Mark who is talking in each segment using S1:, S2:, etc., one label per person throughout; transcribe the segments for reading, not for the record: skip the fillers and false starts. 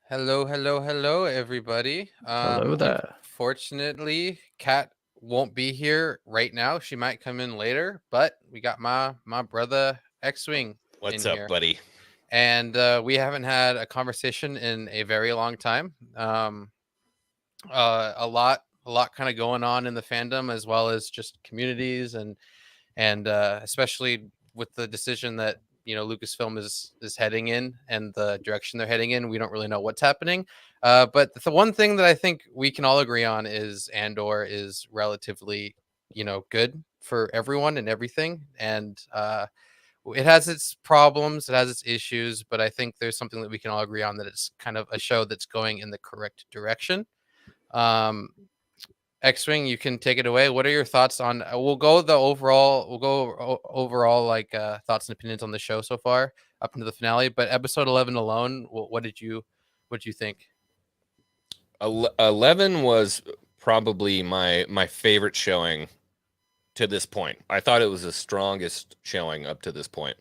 S1: Hello, hello, hello, everybody.
S2: Hello there.
S1: Unfortunately, Kat won't be here right now. She might come in later, but we got my brother X-Wing in
S3: What's up,
S1: here,
S3: buddy?
S1: and we haven't had a conversation in a very long time. A lot kind of going on in the fandom, as well as just communities, and especially with the decision that Lucasfilm is heading in and the direction they're heading in. We don't really know what's happening, but the one thing that I think we can all agree on is Andor is relatively good for everyone and everything, and it has its problems, it has its issues, but I think there's something that we can all agree on, that it's kind of a show that's going in the correct direction. um X-Wing, you can take it away. What are your thoughts on? We'll go the overall. We'll go overall, like, thoughts and opinions on the show so far up into the finale. But episode 11 alone, what did you think?
S3: 11 was probably my favorite showing to this point. I thought it was the strongest showing up to this point.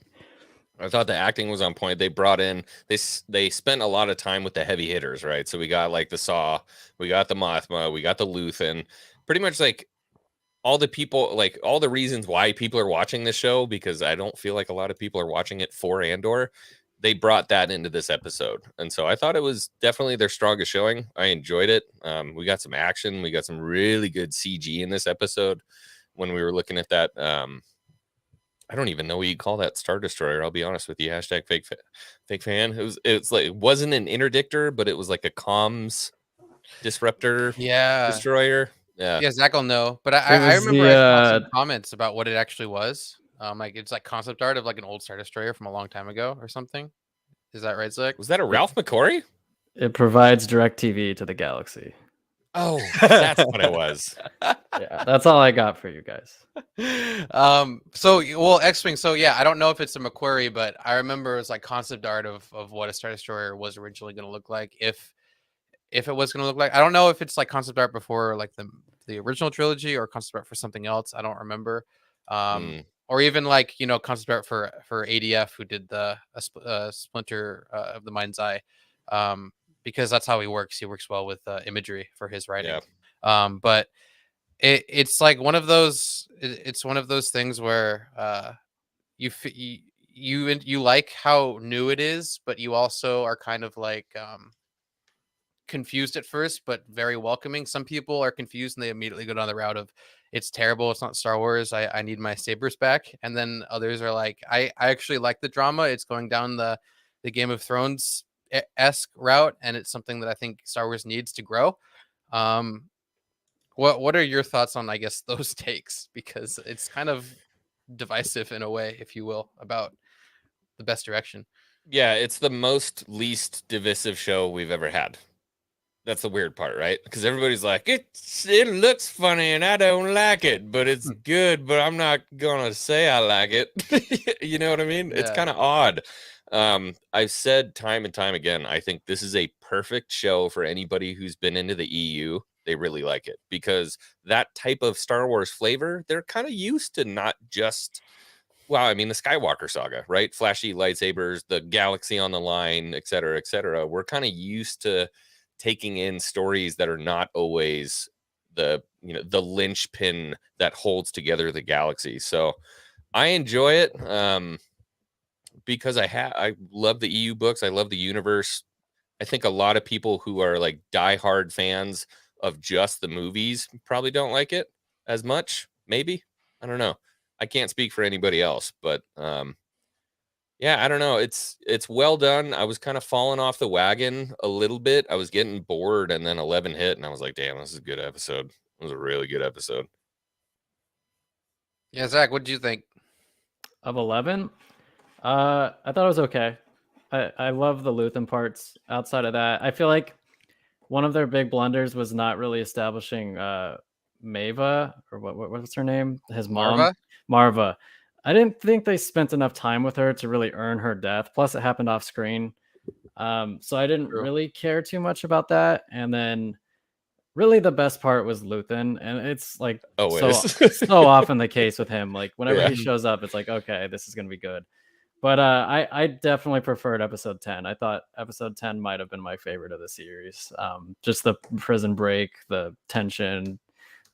S3: I thought the acting was on point. They brought in they spent a lot of time with the heavy hitters, right? So we got like the Saw, we got the Mothma, we got the Luthen. Pretty much like all the people, like all the reasons why people are watching this show, because I don't feel like a lot of people are watching it for Andor. They brought that into this episode, and so I thought it was definitely their strongest showing. I enjoyed it. We got some action, we got some really good CG in this episode. When we were looking at that, I don't even know what you call that Star Destroyer. I'll be honest with you. Hashtag fake fan. It's like, it wasn't an interdictor, but it was like a comms disruptor
S1: Yeah,
S3: destroyer. Yeah.
S1: yeah, Zach will know. But
S2: It
S1: I
S2: was
S1: remember
S2: the
S1: I saw some comments about what it actually was. Like, it's like concept art of like an old Star Destroyer from a long time ago or something. Is that right, Zach?
S3: Was that a Ralph McQuarrie?
S2: it provides direct TV to the galaxy.
S3: Oh, that's what it was.
S2: Yeah, that's all I got for you guys.
S1: Well, X-Wing, so yeah, I don't know if it's a McQuarrie, but I remember it was like concept art of what a Star Destroyer was originally going to look like, if it was going to look like. I don't know if it's like concept art before like the original trilogy, or concept art for something else. I don't remember.
S3: Mm,
S1: Or even like concept art for ADF, who did the Splinter of the Mind's Eye, because that's how he works. He works well with imagery for his writing.
S3: yeah.
S1: But it's like one of those. It's one of those things where you like how new it is, but you also are kind of like confused at first, but very welcoming. Some people are confused and they immediately go down the route of, it's terrible, it's not Star Wars, I need my sabers back. And then others are like, I actually like the drama. It's going down the Game of Thrones esque route, and it's something that I think Star Wars needs to grow. Um, what are your thoughts on, I guess, those takes? Because it's kind of divisive in a way, if you will, about the best direction.
S3: Yeah, it's the most least divisive show we've ever had. That's the weird part, right? Because everybody's like, it looks funny and I don't like it, but it's good, but I'm not gonna say I like it. You know what I mean? It's
S1: Yeah.
S3: kind of odd. I've said time and time again, I think this is a perfect show for anybody who's been into the EU. They really like it because that type of Star Wars flavor, they're kind of used to, not just, well, I mean, the Skywalker saga, right? Flashy lightsabers, the galaxy on the line, et cetera, et cetera. We're kind of used to taking in stories that are not always the linchpin that holds together the galaxy. So I enjoy it because I love the EU books. I love the universe. I think a lot of people who are like diehard fans of just the movies probably don't like it as much. Maybe, I don't know. I can't speak for anybody else, but yeah, I don't know. It's well done. I was kind of falling off the wagon a little bit. I was getting bored, and then 11 hit, and I was like, "Damn, this is a good episode. It was a really good episode."
S1: Yeah, Zach, what did you think?
S2: Of 11, I thought it was okay. I love the Luthen parts. Outside of that, I feel like one of their big blunders was not really establishing Maeva, or what's her name? His mom,
S1: Marva?
S2: Marva. I didn't think they spent enough time with her to really earn her death. Plus, it happened off screen. So I didn't
S1: True.
S2: really care too much about that. And then really the best part was Luthen, and it's like
S3: Oh, it
S2: so
S3: is.
S2: so often the case with him. Like whenever
S3: Yeah.
S2: he shows up, it's like, okay, this is gonna be good. But I definitely preferred episode 10. I thought episode 10 might have been my favorite of the series. Just the prison break, the tension,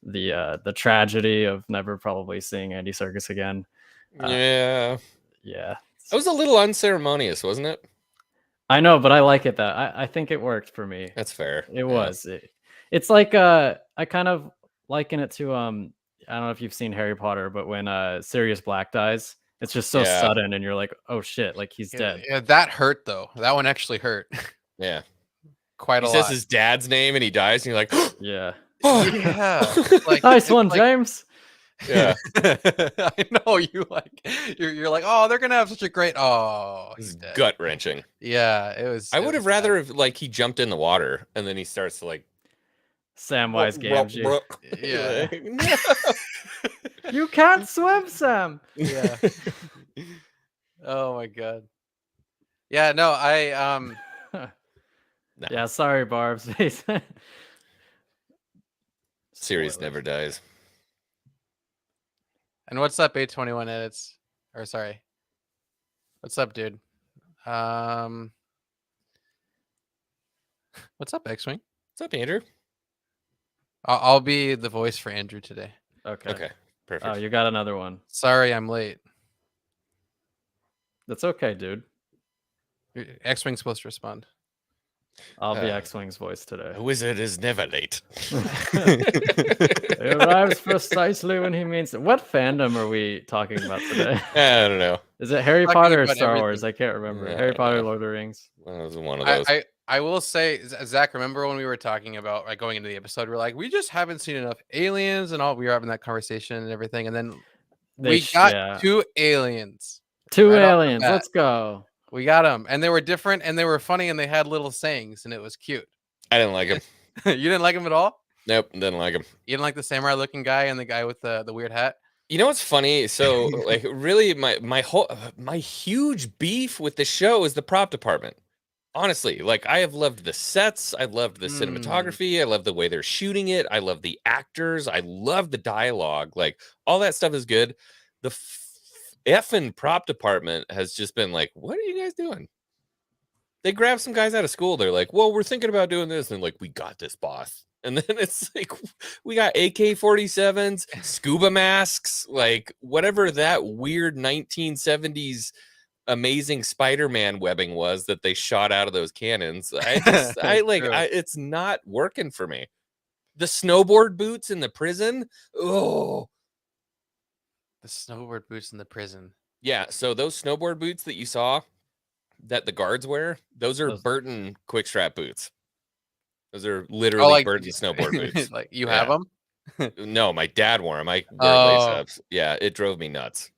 S2: the tragedy of never probably seeing Andy Serkis again.
S3: Yeah.
S2: Yeah.
S3: It was a little unceremonious, wasn't it?
S2: I know, but I like it that I think it worked for me.
S3: That's fair.
S2: It was. It's like I kind of liken it to I don't know if you've seen Harry Potter, but when Sirius Black dies, it's just so sudden and you're like, oh shit, like he's dead.
S1: Yeah, that hurt though. That one actually hurt.
S3: Yeah.
S1: Quite a lot.
S3: He says his dad's name and he dies, and you're like,
S2: yeah.
S1: Yeah. Like
S2: Nice one,
S1: like,
S2: James.
S3: yeah.
S1: I know you're like, oh, they're gonna have such a great
S3: It's gut wrenching.
S1: Yeah, it was.
S3: I would have rather have like he jumped in the water and then he starts to like
S2: Samwise Gamgee.
S1: Yeah.
S2: You can't swim, Sam.
S1: Yeah. Oh my god. Yeah, no, I
S3: Nah.
S2: Yeah, sorry, Barbs.
S3: Series never dies.
S1: And what's up, 821 edits? Or sorry. What's up, dude? What's up, X-Wing?
S3: What's up, Andrew?
S1: I'll be the voice for Andrew today.
S3: Okay. Perfect.
S2: Oh, you got another one.
S1: Sorry, I'm late.
S2: That's okay, dude.
S1: X-Wing's supposed to respond.
S2: I'll be X-Wing's voice today.
S3: A wizard is never late.
S2: He arrives precisely when he means it. What fandom are we talking about today?
S3: I don't know.
S2: Is it Harry
S1: Talking
S2: Potter or
S1: about
S2: Star Wars?
S1: everything.
S2: I can't remember.
S3: Yeah,
S2: Harry
S3: I
S2: Potter,
S3: know.
S2: Lord of the Rings.
S3: Well, it was one of those.
S1: I will say, Zach, remember when we were talking about like going into the episode, we're like, we just haven't seen enough aliens and all. We were having that conversation and everything, and then we got 2 aliens.
S2: Two
S1: right off the
S2: aliens.
S1: bat.
S2: Let's go.
S1: We got them, and they were different, and they were funny, and they had little sayings, and it was cute.
S3: I didn't like him.
S1: You didn't like him at all?
S3: Nope, didn't like him.
S1: You didn't like the samurai-looking guy and the guy with the weird hat?
S3: You know what's funny? So, like, really, my huge beef with the show is the prop department. Honestly, like, I have loved the sets, I loved the cinematography, I love the way they're shooting it, I love the actors, I love the dialogue, like, all that stuff is good. The effing prop department has just been like, what are you guys doing? They grab some guys out of school. They're like, well, we're thinking about doing this. And like, we got this, boss. And then it's like, we got AK-47s, scuba masks, like whatever that weird 1970s amazing Spider-Man webbing was that they shot out of those cannons. It's not working for me. The snowboard boots in the prison. Oh,
S1: The snowboard boots in the prison.
S3: yeah. So those snowboard boots that you saw that the guards wear, those are Burton quick strap boots. Those are literally
S1: like
S3: Burton snowboard boots.
S1: Like you have them?
S3: No, my dad wore them. I wear lace ups. Yeah, it drove me nuts.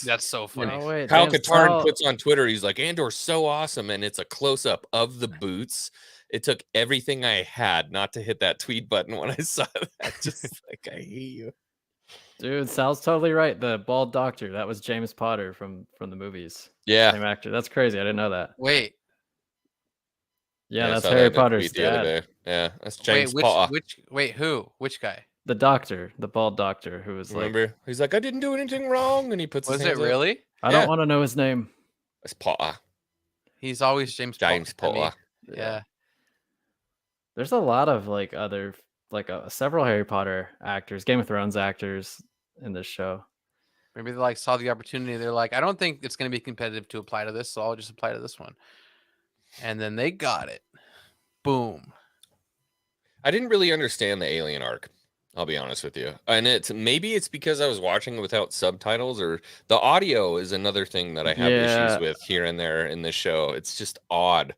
S1: That's so funny.
S2: No, wait,
S3: Kyle
S2: James,
S3: Katarn puts on Twitter, he's like, Andor's so awesome, and it's a close up of the boots. It took everything I had not to hit that tweet button when I saw that. Just like, I hate you.
S2: Dude, Sal's totally right. The bald doctor, that was James Potter from the movies.
S3: Yeah.
S2: Same actor. That's crazy. I didn't know that.
S1: Wait.
S2: Yeah,
S3: I
S2: that's
S3: saw
S2: Harry
S3: that in a
S2: Potter's
S3: tweet the other
S2: dad.
S3: day. Yeah, that's James
S1: Wait,
S3: Potter.
S1: which guy?
S2: The doctor, the bald doctor who was
S3: Remember?
S2: like,
S3: He's like, I didn't do anything wrong, and he puts
S1: Was
S3: his
S1: it
S3: hands up.
S1: really?
S2: I
S3: Yeah.
S2: don't want to know his name.
S3: It's Potter.
S1: He's always James
S3: Potter.
S1: Yeah.
S2: There's a lot of like other several Harry Potter actors, Game of Thrones actors in this show.
S1: Maybe they like saw the opportunity. They're like, I don't think it's going to be competitive to apply to this, so I'll just apply to this one. And then they got it. Boom.
S3: I didn't really understand the alien arc. I'll be honest with you. And maybe it's because I was watching without subtitles, or the audio is another thing that I have issues with here and there in this show. It's just odd.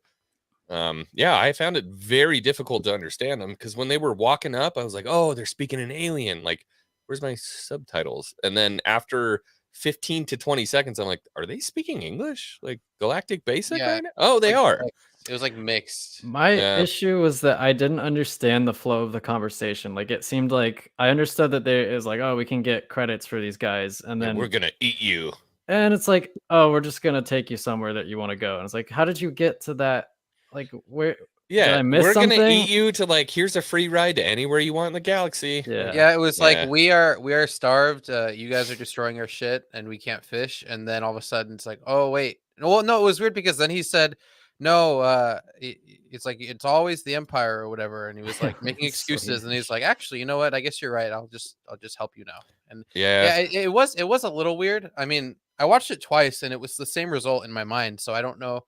S3: I found it very difficult to understand them, because when they were walking up, I was like, oh, they're speaking an alien. Like, where's my subtitles? And then after 15 to 20 seconds, I'm like, are they speaking English? Like Galactic Basic right now? Oh, they are.
S1: It was like mixed.
S2: My issue was that I didn't understand the flow of the conversation. Like, it seemed like I understood that there is like, oh, we can get credits for these guys, and then
S3: we're gonna eat you.
S2: And it's like, oh, we're just gonna take you somewhere that you want to go. And it's like, how did you get to that? Like, where
S3: Yeah,
S2: I miss
S3: we're gonna
S2: something?
S3: eat you to like. Here's a free ride to anywhere you want in the galaxy.
S2: Yeah.
S1: Yeah, it was like
S3: Yeah.
S1: we are starved. You guys are destroying our shit, and we can't fish. And then all of a sudden, it's like, oh wait, well, no, it was weird because then he said, no, it's like it's always the Empire or whatever, and he was like making excuses, and he's like, actually, you know what? I guess you're right. I'll just help you now. And
S3: Yeah.
S1: yeah, it was a little weird. I mean, I watched it twice, and it was the same result in my mind. So I don't know.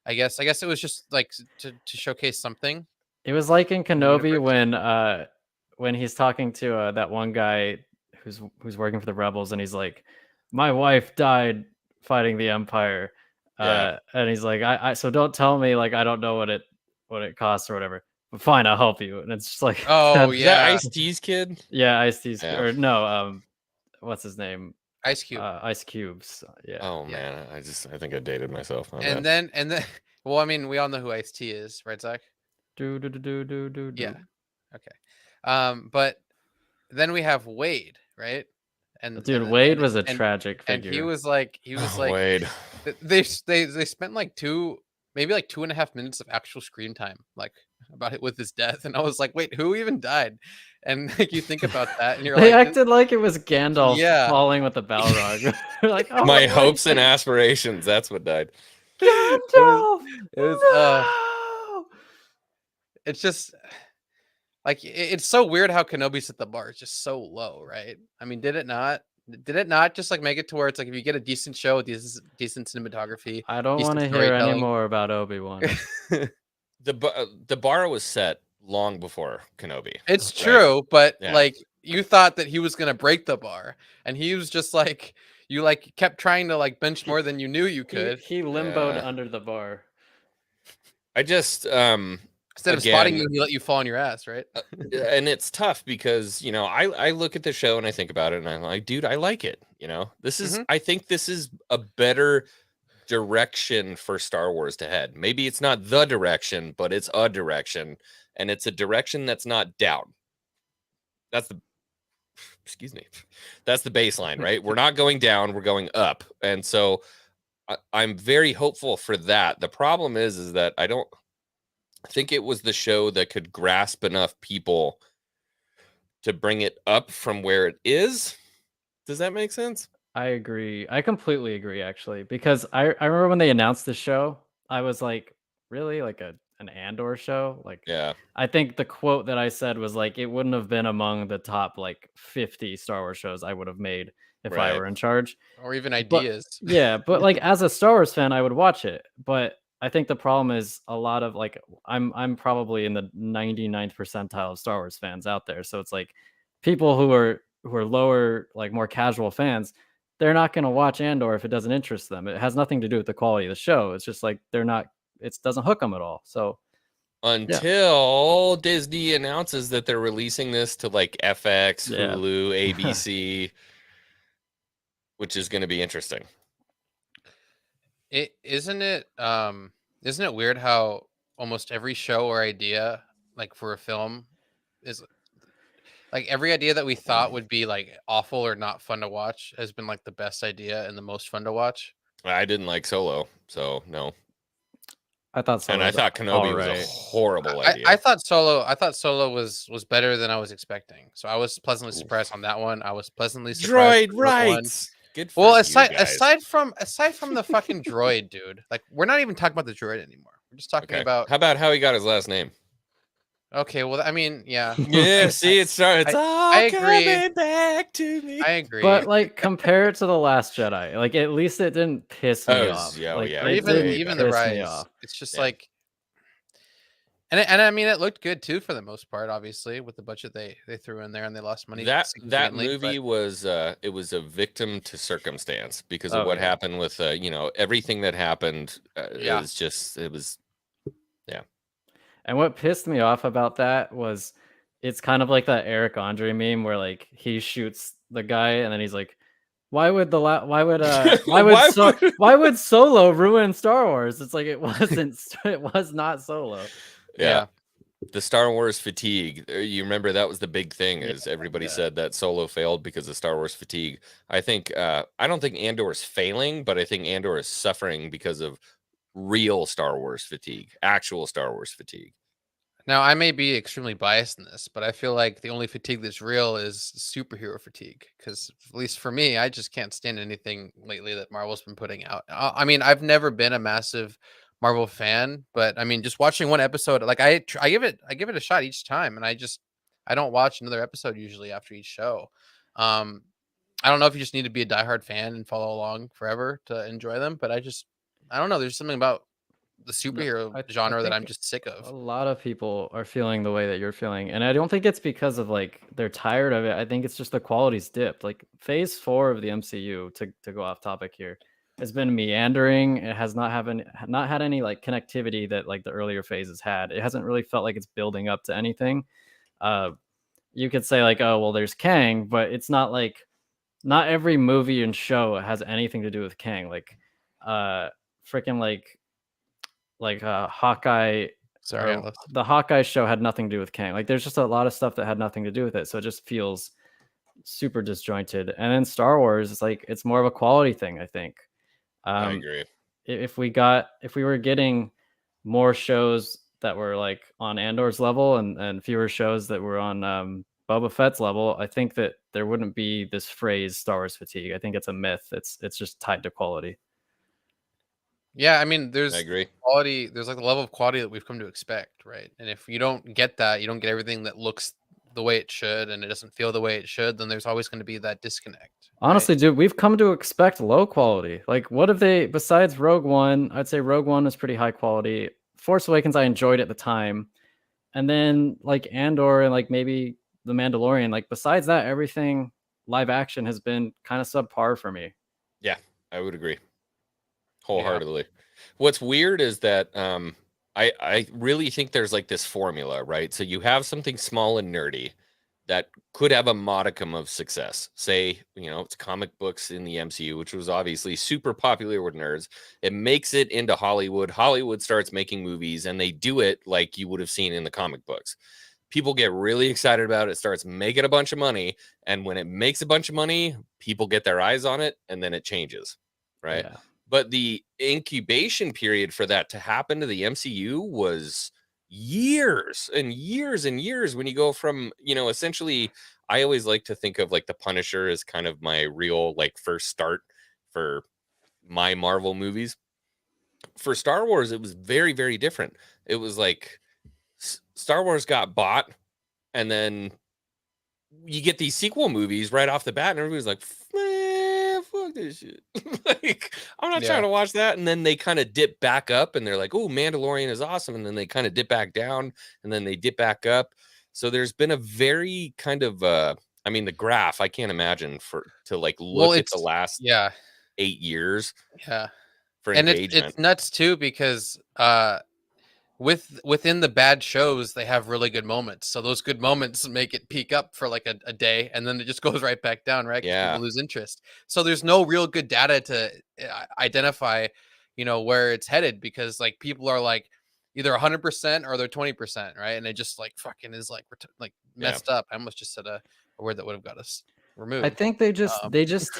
S1: I guess it was just like to showcase something.
S2: It was like in
S1: the
S2: Kenobi
S1: universe.
S2: when he's talking to that one guy who's working for the rebels, and he's like, "My wife died fighting the Empire,"
S3: Yeah.
S2: and he's like, "I so don't tell me like I don't know what it costs or whatever. But fine, I'll help you." And it's just like,
S1: Oh
S3: Is that
S1: yeah,
S3: Ice-T's kid?
S2: yeah, Ice-T's
S3: Yeah.
S2: or no, what's his name?
S1: Ice Cube.
S2: Ice Cubes. Yeah.
S3: Oh
S1: Yeah.
S3: man, I think I dated myself. My
S1: And
S3: bad.
S1: then, well, I mean, we all know who Ice T is, right, Zach?
S2: Do do do do do do
S1: Yeah.
S2: do.
S1: Okay. But then we have Wade, right? And
S2: Dude,
S1: and
S2: Wade
S1: and
S2: was a
S1: and,
S2: tragic
S1: and he
S2: figure.
S1: was like,
S3: Wade.
S1: they spent like maybe like 2.5 minutes of actual screen time, like about it with his death, and I was like, wait, who even died? And like you think about that, and you're
S2: They
S1: like,
S2: acted like it was Gandalf
S1: yeah,
S2: falling with the Balrog. They're like, oh,
S3: My
S2: my
S3: hopes and aspirations. That's what died.
S2: Gandalf!
S1: it was
S2: No!
S1: it's just like it's so weird how Kenobi set the bar is just so low, right? I mean, did it not? Did it not just like make it to where it's like if you get a decent show, decent cinematography,
S2: I don't want
S1: decent
S2: to hear any
S1: storytelling,
S2: more about Obi-Wan.
S3: The bar was set long before Kenobi.
S1: it's
S3: right?
S1: true, but
S3: Yeah.
S1: like you thought that he was gonna break the bar, and he was just like you like kept trying to like bench more than you knew you could.
S2: He limboed
S3: Yeah.
S2: under the bar.
S3: I just
S1: Instead of spotting
S3: again,
S1: you, he let you fall on your ass, right?
S3: and it's tough because I look at the show and I think about it and I'm like, dude, I like it. This is
S1: Mhm.
S3: I think this is a better direction for Star Wars to head. Maybe it's not the direction, but it's a direction, and it's a direction that's not down. That's the excuse me. That's the baseline, right? We're not going down, we're going up. And so I'm very hopeful for that. The problem is that I don't think it was the show that could grasp enough people to bring it up from where it is. Does that make sense?
S2: I agree. I completely agree, actually, because I remember when they announced the show, I was like, really? Like an Andor show? Like,
S3: Yeah.
S2: I think the quote that I said was like, it wouldn't have been among the top like 50 Star Wars shows I would have made if I
S3: Right.
S2: were in charge.
S1: Or even
S2: But
S1: ideas.
S2: yeah, but like as a Star Wars fan, I would watch it. But I think the problem is a lot of like I'm probably in the 99th percentile of Star Wars fans out there. So it's like people who are lower, like more casual fans, they're not going to watch Andor if it doesn't interest them. It has nothing to do with the quality of the show. It's just like they're not. It doesn't hook them at all. So
S3: Until Disney announces that they're releasing this to like FX,
S2: Yeah.
S3: Hulu, ABC, which is going to be interesting.
S1: Isn't it weird how almost every show or idea like for a film is like every idea that we thought would be like awful or not fun to watch has been like the best idea and the most fun to watch.
S3: I didn't like Solo, so no.
S2: I thought so.
S3: And I thought Kenobi was a horrible idea.
S1: I thought Solo was better than I was expecting. So I was pleasantly surprised on that one. I was pleasantly surprised.
S3: Droid
S1: with Rogue One.
S3: rights. Good for
S1: Well,
S3: you
S1: aside
S3: guys.
S1: aside from the fucking droid, dude. Like we're not even talking about the droid anymore. We're just talking
S3: Okay.
S1: about
S3: How about how he got his last name?
S1: okay, well I mean, yeah.
S3: Yeah, see, it's all
S1: I agree.
S3: coming back to me.
S1: I agree.
S2: But like compare it to the Last Jedi. Like at least it didn't piss me off.
S3: Yeah,
S2: Like,
S3: yeah,
S1: or
S2: it
S1: even
S2: didn't
S1: even the
S2: piss me
S1: rise.
S2: off.
S1: It's just
S3: Yeah.
S1: like and I mean it looked good too for the most part, obviously, with the budget they threw in there and they lost money.
S3: That
S1: significantly,
S3: movie
S1: but
S3: was it was a victim to circumstance because of
S2: Oh,
S3: what
S2: yeah.
S3: happened with everything that happened.
S1: Yeah.
S3: It was
S2: And what pissed me off about that was it's kind of like that Eric Andre meme where like he shoots the guy and then he's like, why would why would Solo ruin Star Wars? It's like it was not Solo.
S3: yeah. The Star Wars fatigue. You remember that was the big thing is everybody
S2: Yeah.
S3: said that Solo failed because of Star Wars fatigue. I think I don't think Andor is failing, but I think Andor is suffering because of real Star Wars fatigue, actual Star Wars fatigue.
S1: Now, I may be extremely biased in this, but I feel like the only fatigue that's real is superhero fatigue. Because at least for me, I just can't stand anything lately that Marvel's been putting out. I mean, I've never been a massive Marvel fan, but I mean, just watching one episode, like I give it a shot each time, and I don't watch another episode usually after each show. Um, I don't know if you just need to be a diehard fan and follow along forever to enjoy them, but I don't know. There's something about the
S2: No,
S1: superhero
S2: I
S1: genre that I'm
S2: think
S1: just sick
S2: a
S1: of.
S2: lot of people are feeling the way that you're feeling, and I don't think it's because of like they're tired of it. I think it's just the quality's dipped. Like Phase 4 of the MCU, to go off topic here, has been meandering. It has not had any like connectivity that like the earlier phases had. It hasn't really felt like it's building up to anything. Uh, you could say like, oh well, there's Kang, but it's not like not every movie and show has anything to do with Kang. Like, freaking Hawkeye
S1: Sorry,
S2: or
S1: Alice.
S2: the Hawkeye show had nothing to do with Kang. Like there's just a lot of stuff that had nothing to do with it. So it just feels super disjointed. And then Star Wars, it's like it's more of a quality thing, I think.
S3: I
S2: Um
S3: agree.
S2: if we were getting more shows that were like on Andor's level and fewer shows that were on Boba Fett's level, I think that there wouldn't be this phrase Star Wars fatigue. I think it's a myth. It's just tied to quality.
S1: Yeah, I mean,
S3: I
S1: there's
S3: agree.
S1: quality. There's like the level of quality that we've come to expect, right? And if you don't get that, you don't get everything that looks the way it should, and it doesn't feel the way it should. Then there's always going to be that disconnect, right?
S2: Honestly, dude, we've come to expect low quality. Like, what if they, besides Rogue One, I'd say Rogue One was pretty high quality. Force Awakens, I enjoyed at the time. And then, like, Andor and, like, maybe The Mandalorian, like, besides that, everything live action has been kind of subpar for me.
S3: Yeah, I would agree
S1: Yeah.
S3: wholeheartedly. What's weird is that I really think there's like this formula, right? So you have something small and nerdy that could have a modicum of success. Say, it's comic books in the MCU, which was obviously super popular with nerds. It makes it into Hollywood. Hollywood starts making movies, and they do it like you would have seen in the comic books. People get really excited about it, starts making a bunch of money, and when it makes a bunch of money, people get their eyes on it, and then it changes, right?
S2: Yeah.
S3: But the incubation period for that to happen to the MCU was years and years and years. When you go from, essentially, I always like to think of like the Punisher as kind of my real like first start for my Marvel movies. For Star Wars, it was very, very different. It was like Star Wars got bought, and then you get these sequel movies right off the bat, and everybody's like, man, fuck this shit. Like, I'm not trying to watch that. And then they kind of dip back up, and they're like, oh, Mandalorian is awesome. And then they kind of dip back down, and then they dip back up. So there's been a very kind of, I mean, the graph, I can't imagine to like look at the last 8 years
S1: Yeah.
S3: for
S1: And
S3: engagement.
S1: it's nuts too, because within the bad shows, they have really good moments. So those good moments make it peak up for like a day, and then it just goes right back down, right? Because
S3: Yeah.
S1: people lose interest. So there's no real good data to identify, where it's headed, because like people are like either 100% or they're 20%, right? And it just like fucking is like like messed up. I almost just said a word that would have got us removed.
S2: I think they just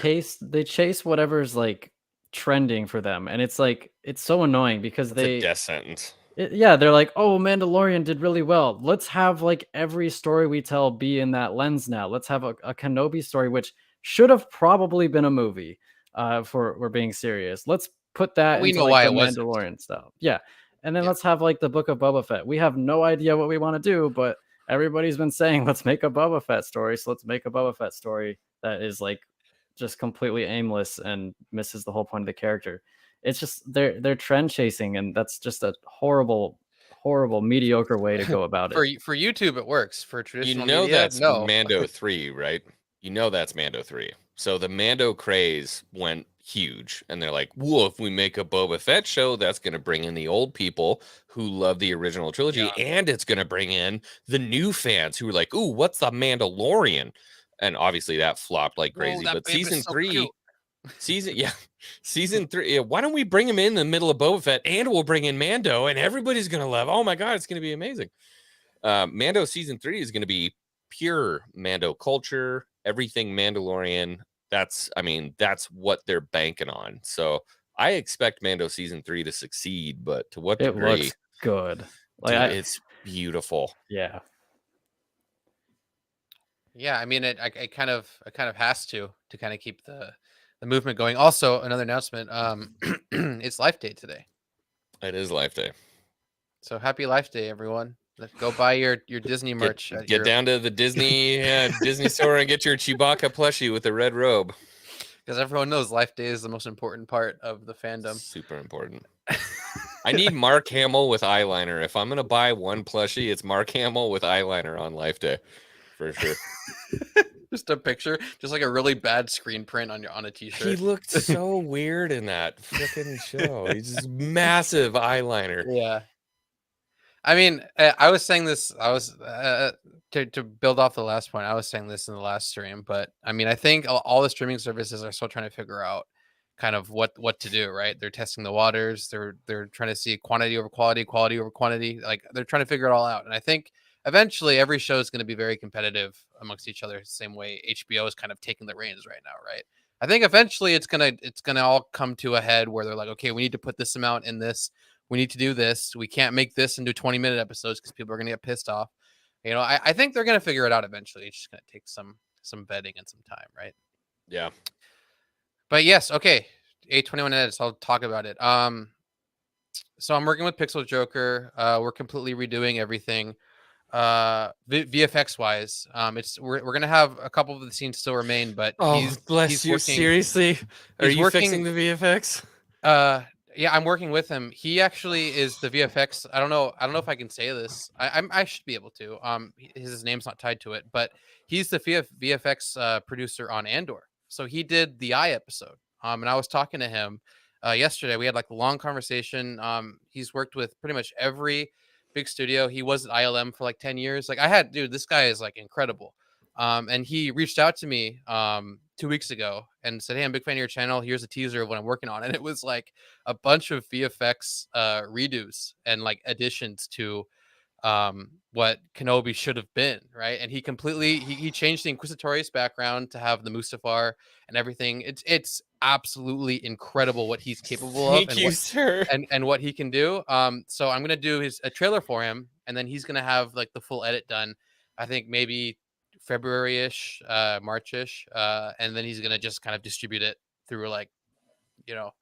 S2: chase whatever's like trending for them, and it's like it's so annoying because
S3: It's a death sentence.
S2: Yeah, they're like, oh, Mandalorian did really well. Let's have like every story we tell be in that lens now. Let's have a Kenobi story, which should have probably been a movie. For we're being serious. Let's put that
S1: We
S2: into
S1: know
S2: like
S1: why
S2: the
S1: it wasn't.
S2: Mandalorian stuff. Yeah, and then let's have like the Book of Boba Fett. We have no idea what we want to do, but everybody's been saying let's make a Boba Fett story. So let's make a Boba Fett story that is like just completely aimless and misses the whole point of the character. It's just they're trend chasing, and that's just a horrible mediocre way to go about it.
S1: For YouTube, it works. For traditional media,
S3: That's
S1: no.
S3: Mando 3, right? That's Mando 3. So the Mando craze went huge, and they're like, well, if we make a Boba Fett show, that's going to bring in the old people who love the original trilogy, and it's going to bring in the new fans who are like, ooh, what's the Mandalorian? And obviously that flopped like crazy. But season 3, season 3, why don't we bring him in the middle of Boba Fett, and we'll bring in Mando, and everybody's going to love, oh my God, it's going to be amazing. Mando season 3 is going to be pure Mando culture, everything Mandalorian. That's what they're banking on. So I expect Mando season 3 to succeed, but to what degree?
S2: It looks good. Like
S3: dude, beautiful.
S2: Yeah.
S1: Yeah, I mean, it kind of has to kind of keep the movement going. Also, another announcement. It's Life Day today,
S3: It is Life Day.
S1: so happy Life Day, everyone. Go buy your Disney merch at
S3: Get
S1: your,
S3: down to the Disney store and get your Chewbacca plushie with the red robe.
S1: because everyone knows Life Day is the most important part of the fandom.
S3: Super important. I need Mark Hamill with eyeliner. If I'm gonna buy one plushie, it's Mark Hamill with eyeliner on Life Day, for sure.
S1: Just a picture, just like a really bad screen print on a
S3: He
S1: t-shirt.
S3: looked so weird in that freaking show. He's just massive eyeliner.
S1: Yeah. I mean, I was saying this. I was to build off the last point. I was saying this in the last stream, but I mean, I think all the streaming services are still trying to figure out kind of what to do. Right? They're testing the waters. They're trying to see quantity over quality, quality over quantity. Like they're trying to figure it all out. And I think eventually every show is going to be very competitive amongst each other. The same way HBO is kind of taking the reins right now. Right? I think eventually it's gonna all come to a head where they're like, okay, we need to put this amount in this. We need to do this. We can't make this into 20-minute episodes because people are going to get pissed off. You know, I think they're going to figure it out eventually. It's just going to take some vetting and some time, right?
S3: Yeah.
S1: But yes, okay. 821 edits. I'll talk about it. So I'm working with Pixel Joker. We're completely redoing everything. VFX wise, we're gonna have a couple of the scenes still remain, but
S3: bless you.
S1: working.
S3: Seriously, are
S1: He's
S3: you
S1: working-
S3: fixing the VFX?
S1: Yeah, I'm working with him. He actually is the VFX. I don't know if I can say this. I should be able to. His name's not tied to it, but he's the VFX producer on Andor. So he did the Eye episode. And I was talking to him yesterday. We had like a long conversation. He's worked with pretty much every big studio. He was at ILM for like 10 years. Like this guy is like incredible. And he reached out to me 2 weeks ago and said, "Hey, I'm a big fan of your channel. Here's a teaser of what I'm working on." And it was like a bunch of VFX redos and like additions to what Kenobi should have been, right? And he completely he changed the Inquisitorius background to have the Mustafar and everything. It's absolutely incredible what he's capable of
S3: Thank you, sir.
S1: and what he can do. So I'm gonna do a trailer for him, and then he's gonna have like the full edit done. I think maybe February-ish, March-ish, and then he's gonna just kind of distribute it through like, you know,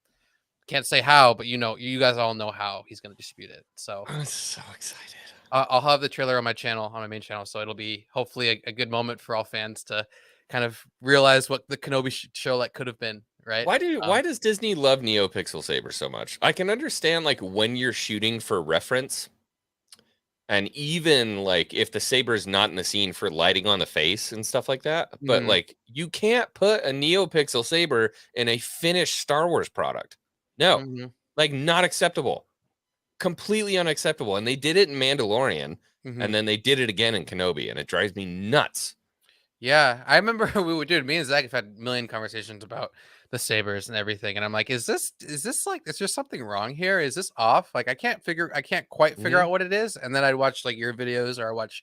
S1: can't say how, but you guys all know how he's gonna distribute it. So
S3: I'm so excited.
S1: I'll have the trailer on my channel, on my main channel, so it'll be hopefully a good moment for all fans to kind of realize what the Kenobi show like could have been, right?
S3: Why does Disney love NeoPixel sabers so much? I can understand like when you're shooting for reference, and even like if the saber is not in the scene for lighting on the face and stuff like that. But like you can't put a NeoPixel saber in a finished Star Wars product. No, like not acceptable. Completely unacceptable. And they did it in Mandalorian, and then they did it again in Kenobi, and it drives me nuts.
S1: Yeah, I remember me and Zach have had a million conversations about the sabers and everything, and I'm like, is this like, is there something wrong here? Is this off? Like, I can't quite figure out what it is. And then I'd watch like your videos, or I watch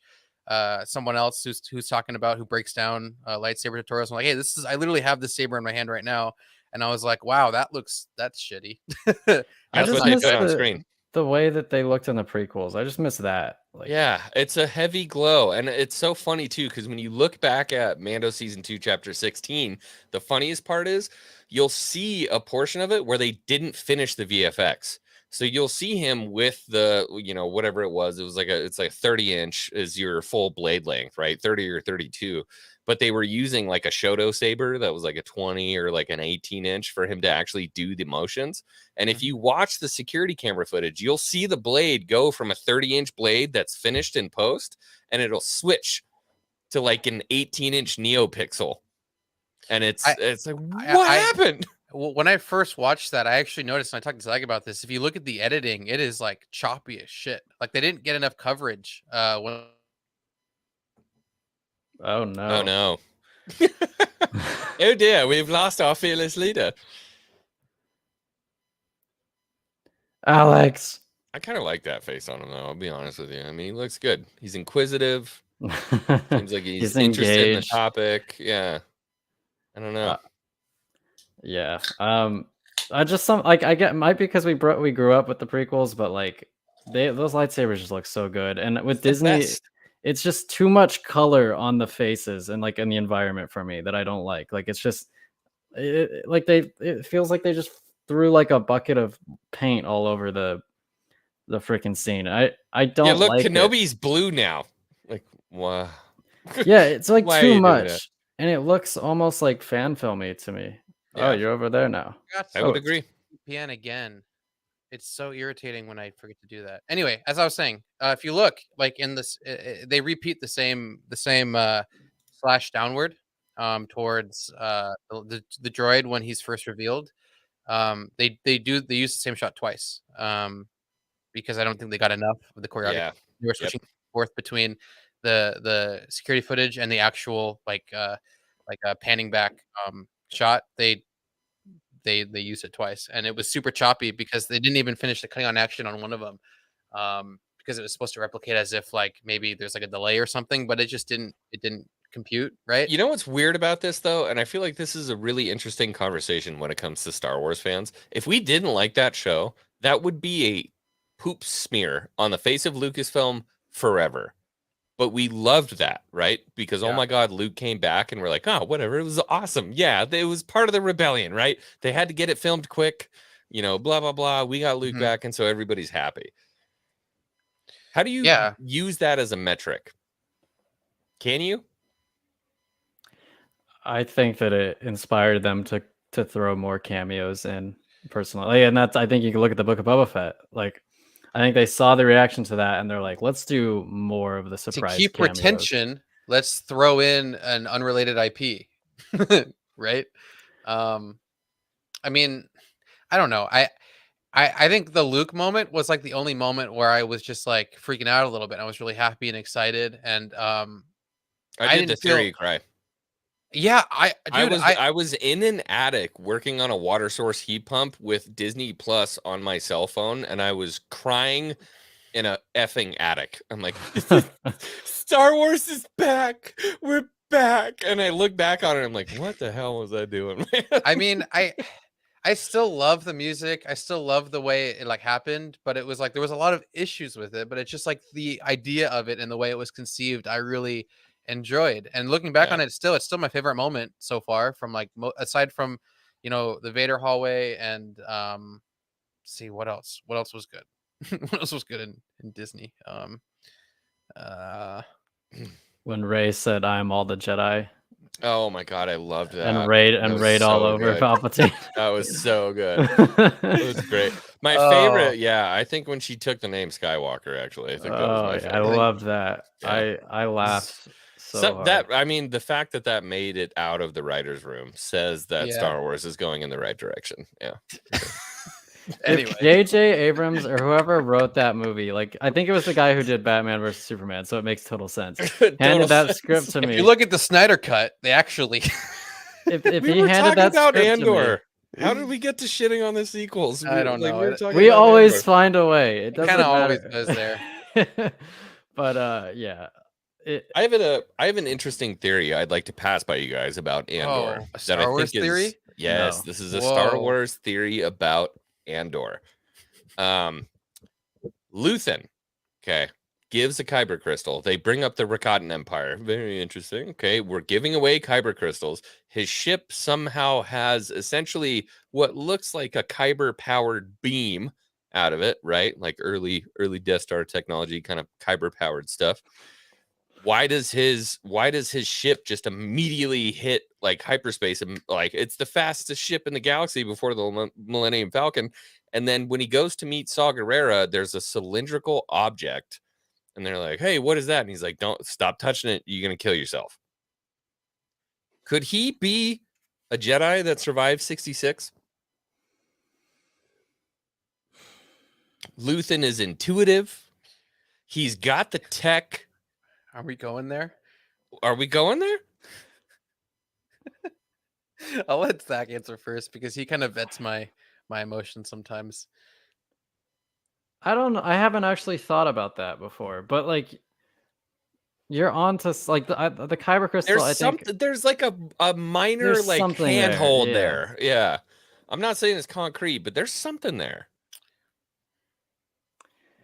S1: someone else who's talking about, who breaks down lightsaber tutorials. I'm like, hey, I literally have this saber in my hand right now, and I was like, wow, that's shitty.
S3: That's what they put on screen.
S2: The way that they looked in the prequels, I just miss that. Like,
S3: yeah, it's a heavy glow, and it's so funny too, because when you look back at Mando season 2 chapter 16, the funniest part is you'll see a portion of it where they didn't finish the VFX. So you'll see him with the, whatever it was like it's like 30-inch is your full blade length, right? 30 or 32. But they were using like a Shoto saber that was like a 20 or like an 18-inch for him to actually do the motions. And if you watch the security camera footage, you'll see the blade go from a 30-inch blade that's finished in post, and it'll switch to like an 18-inch NeoPixel. And it's like, what happened?
S1: Well, when I first watched that, I actually noticed, and I talked to Zach about this, if you look at the editing, it is like choppy as shit. Like they didn't get enough coverage when.
S2: Oh no.
S3: Oh no. Oh dear, we've lost our fearless leader.
S2: Alex.
S3: I kind of like that face on him though, I'll be honest with you. I mean, he looks good. He's inquisitive. Seems like he's interested in the topic. Yeah. I don't know.
S2: Yeah. I just I get, might be because we grew up with the prequels, but like those lightsabers just look so good. And with
S3: It's the
S2: Disney,
S3: best.
S2: it's just too much color on the faces and like in the environment for me that I don't like. Like it's just it feels like they just threw like a bucket of paint all over the freaking scene. I
S3: Yeah,
S2: don't
S3: look,
S2: like it.
S3: Kenobi's blue now. Like, wow.
S2: Yeah, it's like
S3: Why are
S2: too
S3: you doing that?
S2: much, and it looks almost like fan filmy to me. Oh,
S3: Yeah.
S2: you're over there now.
S3: I would agree.
S1: VPN again. It's so irritating when I forget to do that. Anyway, as I was saying, if you look like in this, they repeat the same slash downward towards the droid when he's first revealed. They use the same shot twice because I don't think they got enough of the choreography.
S3: Yeah.
S1: They were switching forth between the security footage and the actual like a panning back shot. They used it twice, and it was super choppy because they didn't even finish the cutting on action on one of them because it was supposed to replicate as if like maybe there's like a delay or something, but it just didn't compute right.
S3: You know what's weird about this though, and I feel like this is a really interesting conversation when it comes to Star Wars fans. If we didn't like that show, that would be a poop smear on the face of Lucasfilm forever. But we loved that, right? Because oh
S1: Yeah.
S3: my God, Luke came back and we're like, oh, whatever, it was awesome. Yeah, it was part of the rebellion, right? They had to get it filmed quick, blah blah blah. We got Luke
S1: Mhm.
S3: back, and so everybody's happy. How do you
S1: Yeah.
S3: use that as a metric? Can you?
S2: I think that it inspired them to throw more cameos in personally, and that's I think you can look at the Book of Boba Fett. Like, I think they saw the reaction to that, and they're like, let's do more of the
S1: To
S2: surprise
S1: keep
S2: cameos.
S1: retention, let's throw in an unrelated IP, right? I mean, I don't know. I think the Luke moment was like the only moment where I was just like freaking out a little bit. I was really happy and excited, and
S3: I did the
S1: didn't feel.
S3: theory cry.
S1: Yeah,
S3: I was in an attic working on a water source heat pump with Disney Plus on my cell phone, and I was crying in a effing attic. I'm like, Star Wars is back. We're back. And I look back on it, I'm like, what the hell was I doing?
S1: I mean, I still love the music. I still love the way it like happened, but it was like there was a lot of issues with it. But it's just like the idea of it and the way it was conceived, I really enjoyed. And looking back
S3: Yeah.
S1: on it, it's still my favorite moment so far. From like aside from the Vader hallway and see what else? What else was good? What else was good in Disney?
S2: When Rey said, "I'm all the Jedi,"
S3: Oh my God, I loved that.
S2: and raid
S3: That was
S2: all
S3: so
S2: over
S3: good.
S2: Palpatine.
S3: That was so good. It was great. My favorite, yeah, I think when she took the name Skywalker, actually. I think that was my favorite.
S2: I loved that.
S3: Yeah.
S2: I laughed so hard.
S3: That, I mean, the fact that made it out of the writer's room says that
S1: Yeah.
S3: Star Wars is going in the right direction. Yeah.
S1: Anyway,
S2: J.J. Abrams or whoever wrote that movie, like I think it was the guy who did Batman versus Superman, so it makes total sense. Handed that script to me.
S1: if you look at the Snyder cut, they actually.
S2: if
S3: we
S2: he
S3: were
S2: handed
S3: talking
S2: that
S3: about
S2: script
S3: Andor.
S2: To me,
S3: How did we get to shitting on the sequels?
S1: I don't know.
S2: we always find a way. It doesn't
S1: kind of
S2: matter.
S1: always goes there.
S2: But yeah.
S3: I have an interesting theory I'd like to pass by you guys about Andor.
S1: Oh, a Star Wars theory?
S3: Yes,
S2: No.
S3: this is a Star
S1: Whoa.
S3: Wars theory about Andor. Luthen, okay, gives a Kyber crystal. They bring up the Rakatan Empire. Very interesting. Okay, we're giving away Kyber crystals. His ship somehow has essentially what looks like a Kyber powered beam out of it, right? Like early Death Star technology, kind of Kyber powered stuff. Why does his ship just immediately hit like hyperspace and like it's the fastest ship in the galaxy before the Millennium Falcon? And then when he goes to meet Saw Gerrera, there's a cylindrical object, and they're like, "Hey, what is that?" And he's like, "Don't stop touching it. You're gonna kill yourself." Could he be a Jedi that survived 66? Luthen is intuitive. He's got the tech.
S1: Are we going there?
S3: Are we going there?
S1: I'll let Zach answer first because he kind of vets my emotions sometimes.
S2: I don't know. I haven't actually thought about that before, but like you're on to like the Kyber crystal.
S3: There's there's like a minor
S2: There's
S3: like
S2: something
S3: handhold
S2: there, yeah.
S3: there. Yeah. I'm not saying it's concrete, but there's something there.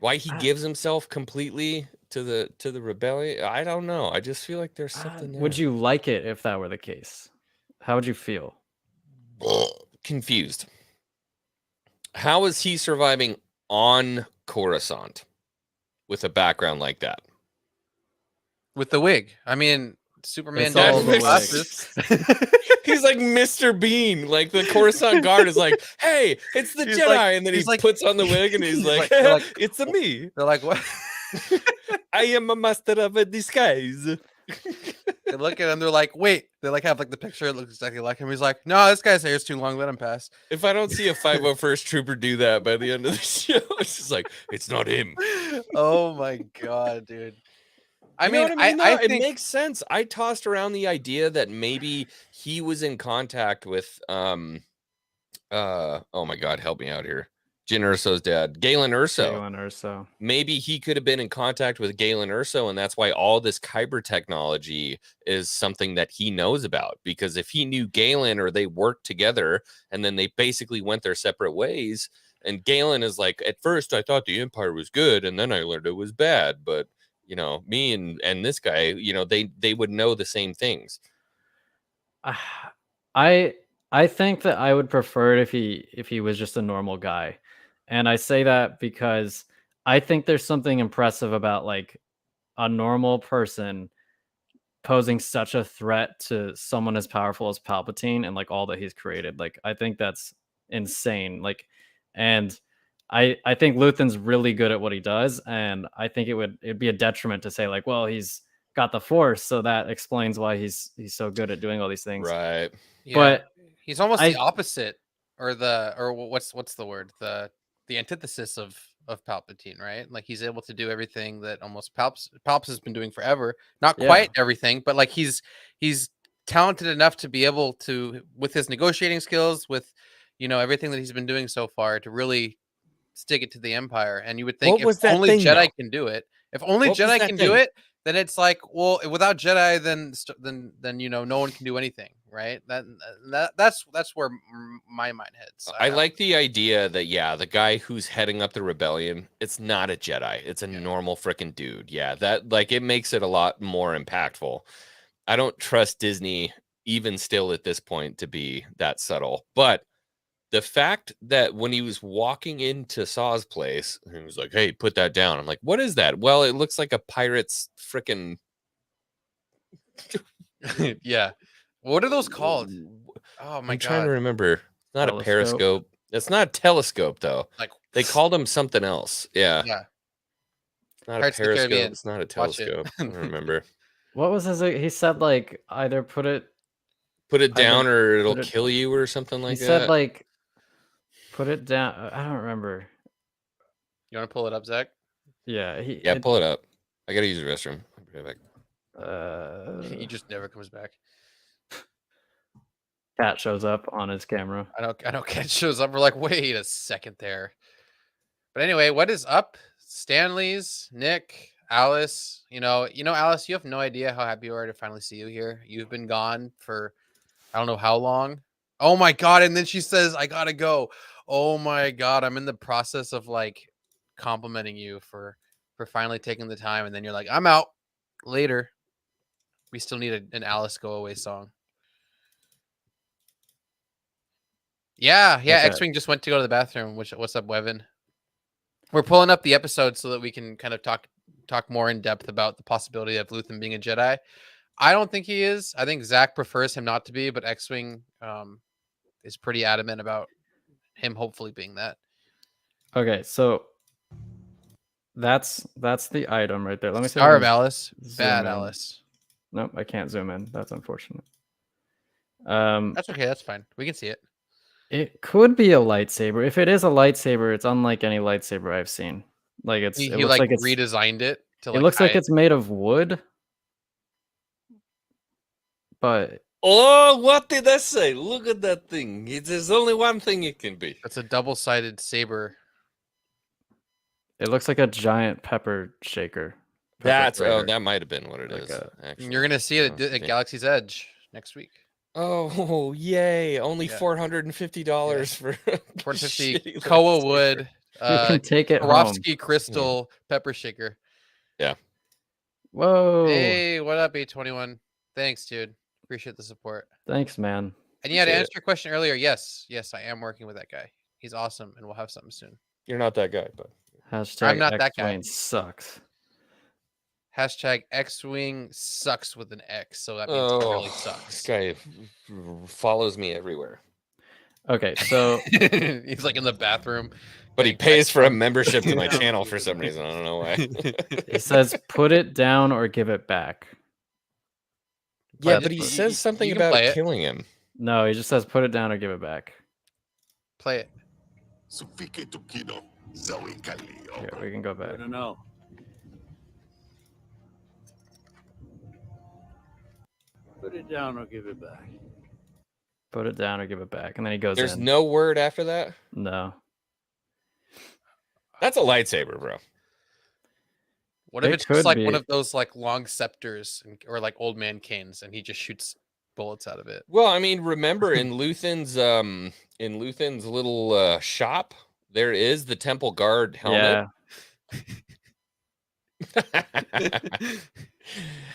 S3: Why he gives himself completely to the rebellion? I don't know. I just feel like there's something there.
S2: Would you like it if that were the case? How would you feel?
S3: Confused. How is he surviving on Coruscant with a background like that?
S1: With the wig. I mean, Superman
S2: It's all
S1: did
S2: the
S1: with
S2: wig.
S1: glasses.
S3: He's like Mr. Bean. Like the Coruscant guard is like, "Hey, it's the
S1: He's
S3: Jedi,"
S1: like-
S3: and then he
S1: he's like-
S3: puts on the wig and he's,
S1: he's
S3: like,
S1: they're like,
S3: "It's a me.
S1: They're like, what?
S3: I am a master of a disguise."
S1: They look at him. They're like, wait. They like have like the picture. It looks exactly like him. He's like, no, this guy's hair is too long. Let him pass.
S3: If I don't see a 501st Trooper do that by the end of the show, it's just like, it's not him.
S1: Oh my god, dude. I
S3: You know
S1: mean,
S3: what I mean,
S1: I
S3: though?
S1: think
S3: It makes sense. I tossed around the idea that maybe he was in contact with oh my god, help me out here. Jyn Erso's dad, Galen Erso.
S2: Galen Erso.
S3: Maybe he could have been in contact with Galen Erso, and that's why all this kyber technology is something that he knows about. Because if he knew Galen or they worked together and then they basically went their separate ways, and Galen is like, at first I thought the Empire was good, and then I learned it was bad. But you know, me and this guy, you know, they would know the same things.
S2: I think that I would prefer it if he was just a normal guy. And I say that because I think there's something impressive about like a normal person posing such a threat to someone as powerful as Palpatine and like all that he's created. Like I think that's insane. Like, and I think Luthen's really good at what he does, and I think it'd be a detriment to say like, well, he's got the Force, so that explains why he's so good at doing all these things.
S3: Right.
S1: yeah,
S2: But
S1: he's almost
S2: I-
S1: the opposite, or what's the word? The antithesis of Palpatine, right? Like he's able to do everything that almost Palps has been doing forever. Not
S2: Yeah.
S1: quite everything, but like he's talented enough to be able to, with his negotiating skills, with everything that he's been doing so far, to really stick it to the Empire. And you would think
S3: What was
S1: if
S3: that
S1: only
S3: thing,
S1: Jedi
S3: though?
S1: can do it, if only
S3: What was
S1: Jedi
S3: that
S1: can do
S3: thing?
S1: it, then it's like, well, without Jedi, then no one can do anything, right? That's where my mind heads.
S3: I like the idea that, yeah, the guy who's heading up the rebellion, it's not a Jedi. It's a normal freaking dude. Yeah, that like it makes it a lot more impactful. I don't trust Disney even still at this point to be that subtle. But the fact that when he was walking into Saw's place, he was like, "Hey, put that down." I'm like, "What is that?" Well, it looks like a pirate's freaking
S1: yeah. What are those called? Oh my
S3: I'm trying to
S1: god.
S3: remember. It's not a
S2: Telescope.
S3: periscope. It's not a telescope though.
S1: Like
S3: They called him something else. Yeah.
S1: yeah.
S3: It's not
S1: Pirates
S3: a
S1: of the
S3: periscope.
S1: Caribbean.
S3: It's not a
S1: Watch it.
S3: telescope. I don't remember.
S2: what was his? He said like either put it.
S3: Put it
S2: Either
S3: down or it'll
S2: put it-
S3: kill you or something like
S2: He
S3: that.
S2: said like put it down. I don't remember.
S1: You want to pull it up, Zach?
S2: Yeah.
S3: Yeah, pull it up. I gotta use the restroom. I'll be right back.
S1: He just never comes back.
S2: Cat shows up on his camera.
S1: I don't Cat shows up. We're like, wait a second there. But anyway, what is up? Stanley's, Nick, Alice. Alice, you have no idea how happy we are to finally see you here. You've been gone for I don't know how long. Oh my god! And then she says, "I gotta go." Oh my god! I'm in the process of like complimenting you for finally taking the time, and then you're like, "I'm out later." We still need an Alice go away song. Yeah.
S2: Okay.
S1: X-Wing just went to go to the bathroom. What's up, Wevin? We're pulling up the episode so that we can kind of talk more in depth about the possibility of Luthen being a Jedi. I don't think he is. I think Zach prefers him not to be, but X-Wing is pretty adamant about him hopefully being that.
S2: Okay, so that's the item right there. Let me see. if I
S1: Star of
S2: can
S1: Alice,
S2: zoom
S1: bad
S2: in.
S1: Alice.
S2: Nope, I can't zoom in. That's unfortunate.
S1: That's okay. That's fine. We can see it.
S2: It could be a lightsaber. If it is a lightsaber, it's unlike any lightsaber I've seen. Like it
S1: He
S2: looks
S1: like
S2: like it's
S1: redesigned it to
S2: it
S1: like
S2: looks like
S1: hide-
S2: it's made of wood. But
S3: Oh, what did I say? Look at that thing. There's only one thing it can be.
S1: It's a double-sided saber.
S2: it looks like a giant pepper shaker.
S3: That might have been what it
S2: Like
S3: is. Actually,
S1: You're gonna see it
S3: Oh,
S1: at
S3: yeah.
S1: Galaxy's Edge next week.
S3: Oh, yay! Only
S1: Yeah.
S3: $450 for
S1: 450
S3: shitty
S1: Koa
S3: lightsaber.
S1: wood.
S2: You can take it home.
S1: Swarovski crystal pepper shaker.
S3: Yeah.
S2: Whoa.
S1: Hey, what up, A21? Thanks, dude. Appreciate the support.
S2: Thanks, man.
S1: And yeah, to
S3: Appreciate
S1: answer your question earlier, yes, I am working with that guy. He's awesome, and we'll have something soon.
S3: You're not that guy, but
S2: Hashtag
S1: I'm not that guy.
S2: X-Wing sucks.
S1: Hashtag X-Wing sucks with an X, so that means he really
S3: this
S1: sucks.
S3: guy follows me everywhere.
S2: Okay, so
S1: He's like in the bathroom.
S3: But he pays for a membership to my channel for some reason. I don't know why.
S2: he says, "Put it down or give it back."
S3: Yeah,
S1: But
S3: but he
S1: you-
S3: says
S1: you
S3: something
S1: can
S3: about
S1: play it.
S3: killing him.
S2: No, he just says, "Put it down or give it back."
S1: Play it.
S2: Here, we can go back.
S4: I don't know. Put it down or give it back.
S2: Put it down or give it back, and then he goes
S3: There's
S2: in.
S3: no word after that.
S2: No.
S3: That's a lightsaber, bro.
S1: What if
S2: It
S1: it's just
S2: could
S1: like one
S2: be.
S1: of those like long scepters or like old man canes, and he just shoots bullets out of it?
S3: Well, I mean, remember in Luthen's little shop, there is the Temple Guard helmet.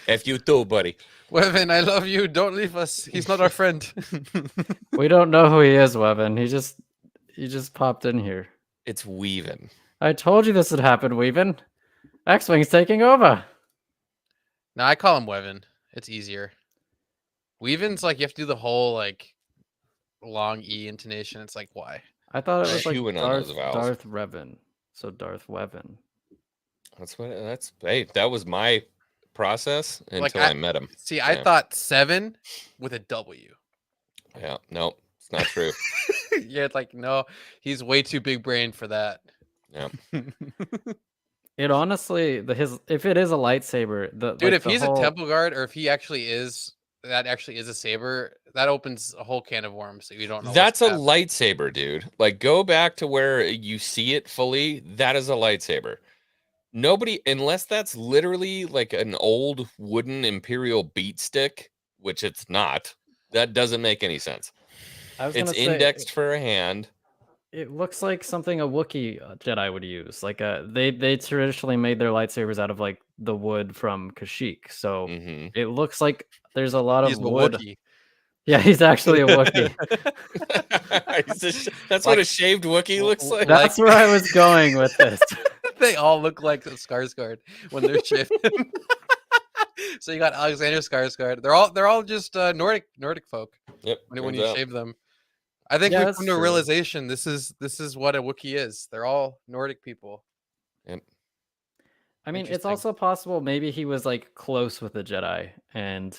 S3: F you too, buddy.
S1: Weven, I love you. Don't leave us. He's not our friend.
S2: We don't know who he is, Weven. He just popped in here.
S3: It's weaving.
S2: I told you this would happen, Weven. X-Wing's taking over.
S1: No, I call him Weven. It's easier. Weaven's like you have to do the whole like long E intonation. It's like why?
S2: I thought it was like
S3: Chewing on those vowels.
S2: Darth Revan. So Darth Weven.
S3: Hey, that was my process
S1: Like,
S3: until I met him.
S1: See, I
S3: Yeah.
S1: thought 7 with a W.
S3: Yeah, no, it's not true.
S1: Yeah, it's like no, he's way too big brain for that.
S3: Yeah.
S2: It honestly, if it is a lightsaber,
S1: Dude, if he's a temple guard or if he actually is a saber, that opens a whole can of worms that you don't know.
S3: That's a
S1: what's happening.
S3: lightsaber, dude. Like, go back to where you see it fully. That is a lightsaber. Nobody, unless that's literally like an old wooden Imperial beat stick, which it's not, that doesn't make any sense.
S2: I was
S3: It's
S2: gonna say,
S3: indexed for a hand.
S2: It looks like something a Wookiee Jedi would use. Like they traditionally made their lightsabers out of like the wood from Kashyyyk. So
S3: Mhm.
S2: it looks like there's a lot
S1: He's
S2: of
S1: a
S2: wood.
S1: Wookiee.
S2: Yeah, he's actually a Wookiee.
S3: That's what a shaved Wookiee looks like.
S2: That's where I was going with this.
S1: They all look like the Skarsgård when they're shaved. So you got Alexander Skarsgård. They're all just Nordic folk.
S3: Yep.
S1: When
S3: turns
S1: you
S3: out.
S1: shave them, I think
S2: Yeah,
S1: we've
S2: that's
S1: come to a
S2: true.
S1: realization. This is what a Wookiee is. They're all Nordic people.
S3: Yep.
S2: I mean, it's
S1: Interesting.
S2: also possible maybe he was like close with the Jedi and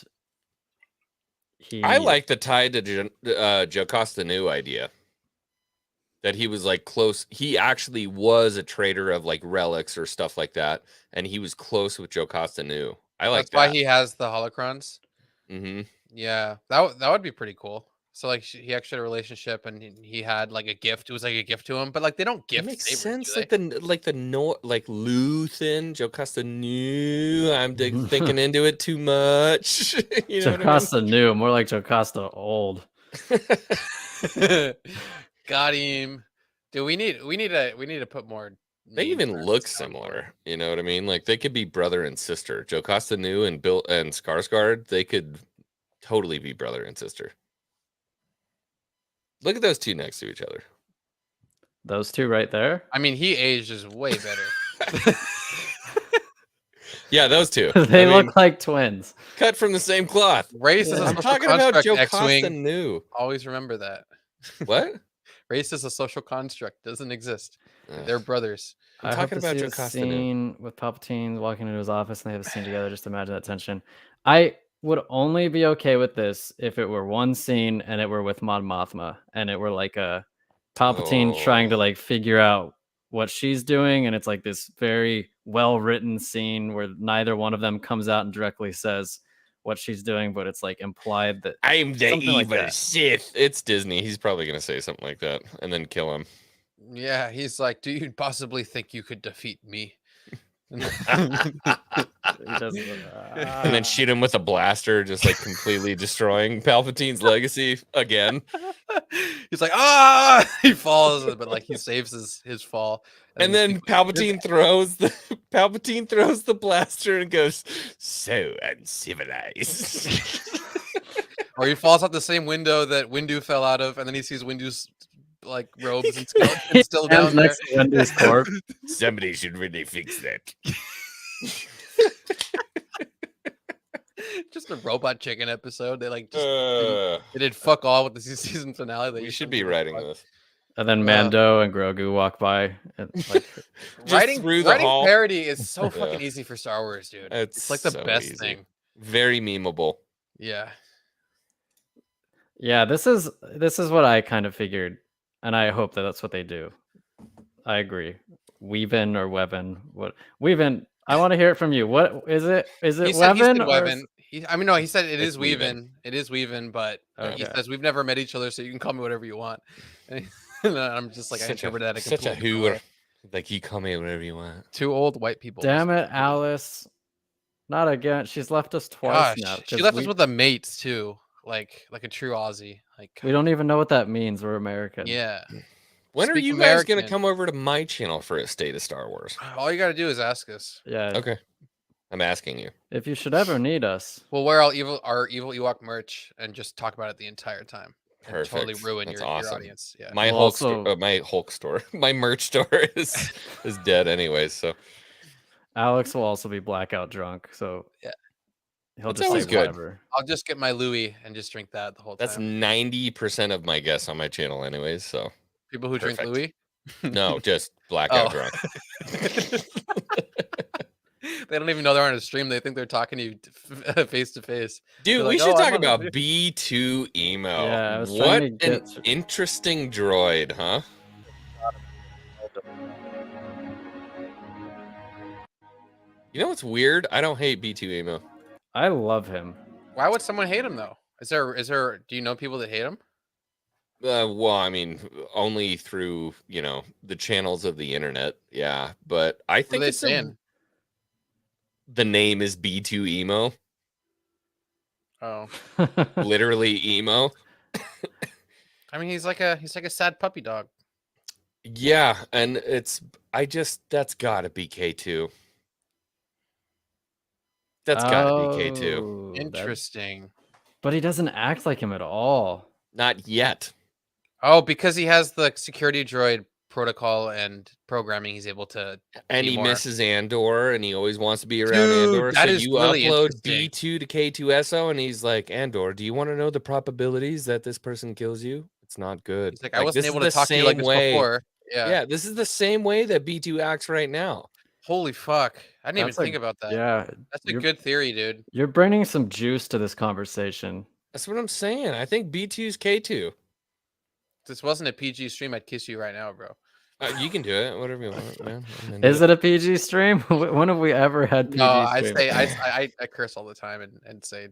S2: he
S3: I like the tie to Jocasta Nu idea. That he was like close. He actually was a trader of like relics or stuff like that, and he was close with Jocasta Nu. I like
S1: That's why
S3: that.
S1: he has the holocrons.
S3: Mm-hmm.
S1: Yeah, that would be pretty cool. So like he actually had a relationship and he had like a gift. It was like a gift to him, but like they don't
S3: It
S1: gift
S3: makes
S1: sabers,
S3: sense.
S1: do they?
S3: Like Luthen, Jocasta Nu. I'm thinking into it too much. You know
S2: Jocasta new, more like Jocasta old.
S1: Got him. Dude, we need to put more.
S3: They
S1: names
S3: even
S1: around
S3: look
S1: this town for it.
S3: similar. You know what I mean? Like they could be brother and sister. Jocasta Nu and Bill and Skarsgård, they could totally be brother and sister. Look at those two next to each other.
S2: Those two right there.
S1: I mean, he aged is way better.
S3: Yeah, those two.
S2: They
S3: I mean,
S2: look like twins.
S3: cut from the same cloth.
S1: Race is a
S3: I'm
S1: social
S3: talking about
S1: construct.
S3: Jocasta
S1: X-Wing.
S3: Nu.
S1: Always remember that.
S3: What?
S1: Race is a social construct. Doesn't exist.
S3: Ugh.
S1: They're brothers.
S2: I
S3: I'm
S2: hope
S3: talking
S2: to
S3: about
S2: see a
S3: Jocasta Nu.
S2: scene with Palpatine walking into his office and they have a scene together. Just imagine that tension. I would only be okay with this if it were one scene and it were with Mon Mothma and it were like a Palpatine trying to
S3: Oh.
S2: like figure out what she's doing, and it's like this very well written scene where neither one of them comes out and directly says what she's doing, but it's like implied that
S3: I'm the
S2: Something like
S3: evil
S2: that.
S3: Sith. It's Disney. He's probably gonna say something like that and then kill him.
S1: Yeah, he's like, do you possibly think you could defeat me?
S2: Just,
S3: And then shoot him with a blaster, just like completely destroying Palpatine's legacy again.
S1: He's like, ah, he falls, but like he saves his fall.
S3: And then Palpatine throws the blaster and goes, "So uncivilized."
S1: Or he falls out the same window that Windu fell out of, and then he sees Windu's like robes and skeleton still down there.
S2: next to Windu's corpse.
S3: Somebody should really fix that.
S1: Just a robot chicken episode. They like just
S3: Uh,
S1: they did fuck all with the season finale. They
S3: we
S1: used
S3: should
S1: to
S3: be
S1: do
S3: writing
S1: fuck.
S3: this.
S2: And then Mando and Grogu walk by. And, like,
S3: Just
S1: Writing
S3: through the
S1: writing
S3: hall.
S1: parody is so fucking
S3: Yeah.
S1: easy for Star Wars, dude.
S3: It's
S1: It's like the
S3: so
S1: best
S3: easy.
S1: thing.
S3: Very memeable.
S1: Yeah.
S2: yeah, this is what I kind of figured, and I hope that that's what they do. I agree. Weavin or Weavin? What Weavin? I want to hear it from you. What is it? Is it
S1: He said
S2: Weavin? or
S1: Weavin. No, he said it
S3: It's
S1: is Weavin. It is Weavin, but he
S2: Okay.
S1: says we've never met each other, so you can call me whatever you want. And I'm just like, I interpret that
S3: such a
S1: completely
S3: hooer.
S1: different way.
S3: Like, you call me whatever you want.
S1: Two old white people.
S2: Damn it, Alice! Not again. She's left us twice
S1: Gosh,
S2: now.
S1: she
S2: 'cause
S1: left us with a mate too, like a true Aussie. Like,
S2: we don't even know what that means. We're American.
S1: yeah.
S3: When are
S1: Speak
S3: you guys going to
S1: American.
S3: come over to my channel for a state of Star Wars?
S1: All you got to do is ask us.
S2: Yeah.
S3: Okay. I'm asking you.
S2: If you should ever need us,
S1: We'll wear our evil Ewok merch and just talk about it the entire time. And
S3: Perfect.
S1: totally ruin
S3: That's
S1: your
S3: awesome.
S1: audience. Yeah.
S3: My
S2: Well,
S3: Hulk
S2: also-
S3: store, my Hulk store, my merch store is dead anyways. So
S2: Alex will also be blackout drunk. So
S1: Yeah.
S2: he'll
S3: That's
S2: just
S3: always
S2: say
S3: good.
S2: whatever.
S1: I'll just get my Louis and just drink that the whole
S3: that's
S1: time.
S3: 90% of my guests on my channel anyways. So
S1: People who drink
S3: perfect.
S1: Louis.
S3: no, just blackout
S1: Oh.
S3: drunk.
S1: They don't even know they're on a stream. They think they're talking to you face to face.
S3: Dude,
S1: They're
S3: we
S1: like,
S3: should
S1: "Oh,
S3: talk
S1: I'm on the
S3: about
S1: video."
S3: B2 emo.
S2: Yeah, I was
S3: what
S2: trying to
S3: an
S2: get-
S3: interesting droid, huh? You know what's weird? I don't hate B2 emo.
S2: I love him.
S1: Why would someone hate him though? Is there? Do you know people that hate him?
S3: Well, I mean, only through, the channels of the internet. Yeah, but I
S1: What are
S3: think
S1: they
S3: it's
S1: saying?
S3: the name is B2 emo,
S1: Oh,
S3: literally emo.
S1: I mean, he's like a sad puppy dog.
S3: Yeah, and that's gotta be K2. That's gotta be K2.
S2: Oh, that-
S1: Interesting.
S2: But he doesn't act like him at all.
S3: Not yet.
S1: Oh, because he has the security droid protocol and programming, he's able to.
S3: And
S1: be
S3: he
S1: more-
S3: misses Andor, and he always wants to be around
S1: Dude,
S3: Andor.
S1: that
S3: So
S1: is
S3: you
S1: really
S3: upload
S1: interesting.
S3: B2 to K2SO, and he's like, Andor, do you want to know the probabilities that this person kills you? It's not good.
S1: He's like, I wasn't
S3: this
S1: able
S3: is
S1: to
S3: the
S1: talk to you like
S3: same
S1: this
S3: way-
S1: before. Yeah.
S3: Yeah, this is the same way that B2 acts right now.
S1: Holy fuck! I didn't
S2: That's
S1: even
S2: a-
S1: think about that.
S2: Yeah,
S1: That's a
S2: you're-
S1: good theory, dude.
S2: you're bringing some juice to this conversation.
S3: That's what I'm saying. I think B2's K2.
S1: If this wasn't a PG stream, I'd kiss you right now, bro.
S3: You can do it, whatever you want, man. I'm into
S2: Is it a PG stream? When have we ever had PG
S1: No, I
S2: stream?
S1: say I curse all the time and say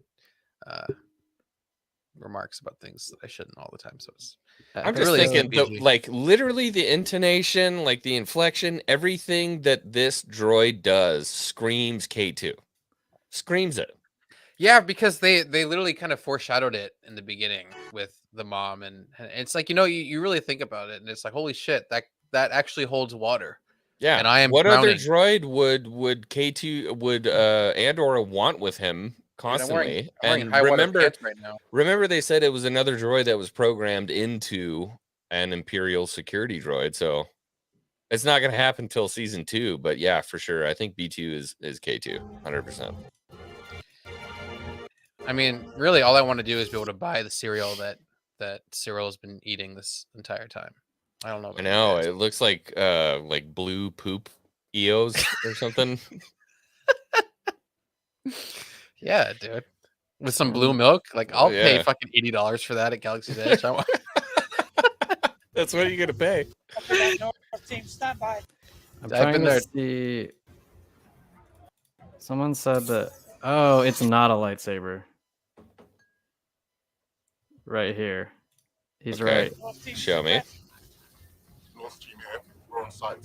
S1: remarks about things that I shouldn't all the time. So it's
S3: I'm
S1: It
S3: just
S1: really is
S3: thinking,
S1: PG.
S3: like literally the intonation, like the inflection, everything that this droid does screams K2. Screams it.
S1: yeah, because they literally kind of foreshadowed it in the beginning with the mom, and it's like you really think about it, and it's like holy shit, that actually holds water.
S3: Yeah.
S1: And I am
S3: what other
S1: drowning.
S3: droid would K2 would Andor want with him
S1: Dude, I'm
S3: constantly?
S1: wearing
S3: And
S1: high water
S3: remember,
S1: pants right now.
S3: remember they said it was another droid that was programmed into an Imperial security droid, so it's not going to happen till season 2. But yeah, for sure, I think B2 is K2, 100%.
S1: I mean, really, all I want to do is be able to buy the cereal that Cyril has been eating this entire time. I don't know.
S3: I
S1: about you
S3: know
S1: guys.
S3: it looks like blue poop EOs or something.
S1: Yeah, dude. With some blue milk, like I'll pay
S3: yeah.
S1: fucking $80 for that at Galaxy's Edge. I want-
S3: That's what you're gonna pay.
S5: Team, stand by.
S2: I'm
S1: I've
S2: trying
S1: been
S2: to
S1: there.
S2: see. Someone said that. Oh, it's not a lightsaber. Right here. He's
S3: Okay.
S2: right.
S5: North team,
S3: Show me.
S6: North team here. We're on site.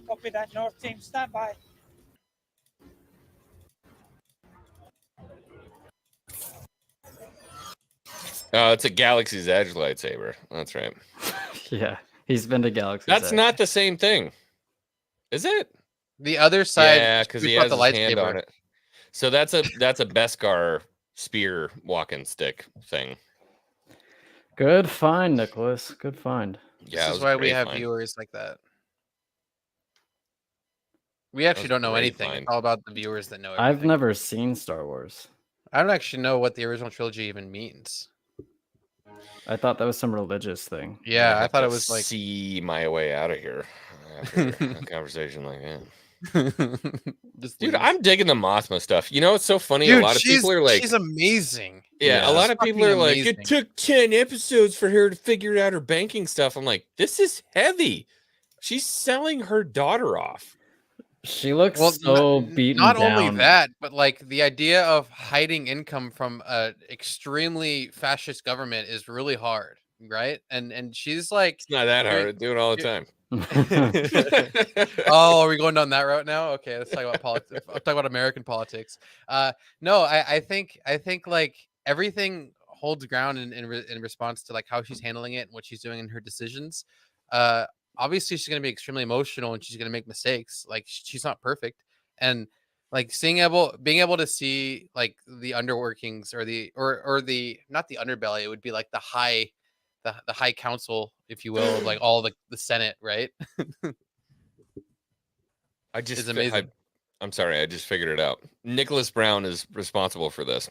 S5: Copy that. North team, stand by.
S3: Oh, it's a Galaxy's Edge lightsaber. That's right.
S2: Yeah, he's been to Galaxy.
S3: That's not the same thing, is it?
S1: The other side,
S3: Yeah, because he
S1: shoots out
S3: has
S1: the
S3: his hand on
S1: lightsaber.
S3: it. So that's a Beskar spear walking stick thing.
S2: Good find, Nicholas. Good find.
S3: Yeah,
S1: This
S3: it
S1: is
S3: was a
S1: why we
S3: great
S1: have
S3: find.
S1: viewers like that. We actually
S3: was
S1: don't know
S3: great
S1: anything.
S3: find.
S1: It's all about the viewers that know everything.
S2: I've never seen Star Wars.
S1: I don't actually know what the original trilogy even means.
S2: I thought that was some religious thing.
S1: Yeah, I
S3: have
S1: thought
S3: to
S1: it was like
S3: see my way out of here after a conversation like that.
S1: just
S3: Dude,
S1: leave.
S3: I'm digging the Mothma stuff. You know, it's so funny.
S1: Dude,
S3: a lot of people are like,
S1: she's amazing.
S3: yeah, a lot of people
S1: Fucking
S3: are like, it
S1: amazing.
S3: took 10 episodes for her to figure out her banking stuff. I'm like, this is heavy. She's selling her daughter off.
S2: She looks
S1: Well,
S2: so beaten
S1: not
S2: down.
S1: only that, but like the idea of hiding income from a extremely fascist government is really hard, right? And she's like,
S3: It's not that
S1: doing-
S3: hard. I do it all the time.
S1: oh, are we going down that route now? Okay, let's talk about politics. I'll talk about American politics. No, I think like everything holds ground in response to like how she's handling it and what she's doing in her decisions. Obviously she's going to be extremely emotional and she's going to make mistakes. Like she's not perfect, and like being able to see like the underworkings or the not the underbelly, it would be like the high council, if you will, of like all the Senate, right?
S3: I just,
S1: Is amazing.
S3: I'm sorry, I just figured it out. Nicholas Brown is responsible for this.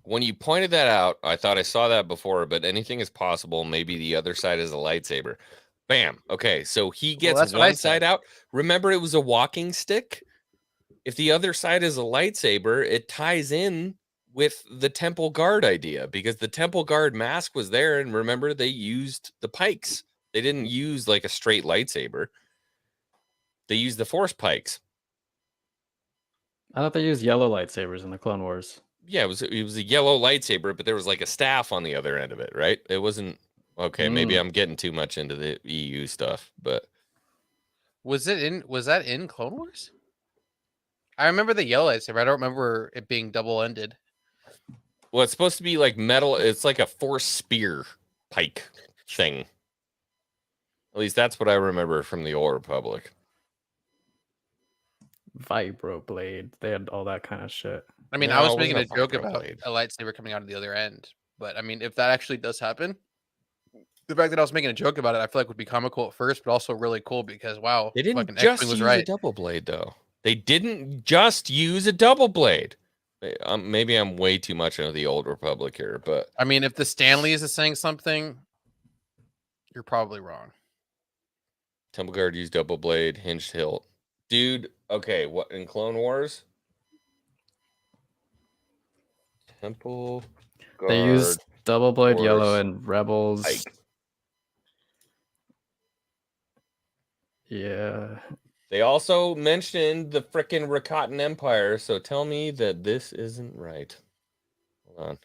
S3: When you pointed that out, I thought I saw that before, but anything is possible. Maybe the other side is a lightsaber. Bam. Okay, so he gets
S1: that's what I
S3: one side
S1: said.
S3: out. Remember, it was a walking stick. If the other side is a lightsaber, it ties in with the Temple Guard idea, because the Temple Guard mask was there, and remember, they used the pikes. They didn't use like a straight lightsaber. They used the Force pikes.
S2: I thought they used yellow lightsabers in the Clone Wars.
S3: Yeah, it was a yellow lightsaber, but there was like a staff on the other end of it, right? It wasn't okay. Maybe I'm getting too much into the EU stuff, but
S1: Was that in Clone Wars? I remember the yellow lightsaber. I don't remember it being double-ended.
S3: well, it's supposed to be like metal. It's like a Force spear pike thing. At least that's what I remember from the Old Republic.
S2: Vibroblade. They had all that kind of shit.
S1: I mean,
S3: No,
S1: I was
S3: it
S1: making a
S3: wasn't a
S1: joke
S3: vibro
S1: about
S3: blade.
S1: a lightsaber coming out of the other end, but I mean, if that actually does happen, the fact that I was making a joke about it, I feel like would be comical at first, but also really cool because wow,
S3: They didn't
S1: fucking
S3: just
S1: X-Wing was
S3: use a
S1: right.
S3: double blade, though. They didn't just use a double blade. Maybe I'm way too much into the Old Republic here, but
S1: I mean, if the Stanleys is saying something, you're probably wrong.
S3: Temple Guard used double blade, hinged hilt. Dude, okay, what in Clone Wars? Temple Guard.
S2: They used double blade yellow
S3: Force
S2: and Rebels.
S3: pike.
S2: Yeah.
S3: They also mentioned the frickin' Rakatan Empire, so tell me that this isn't right. Hold on.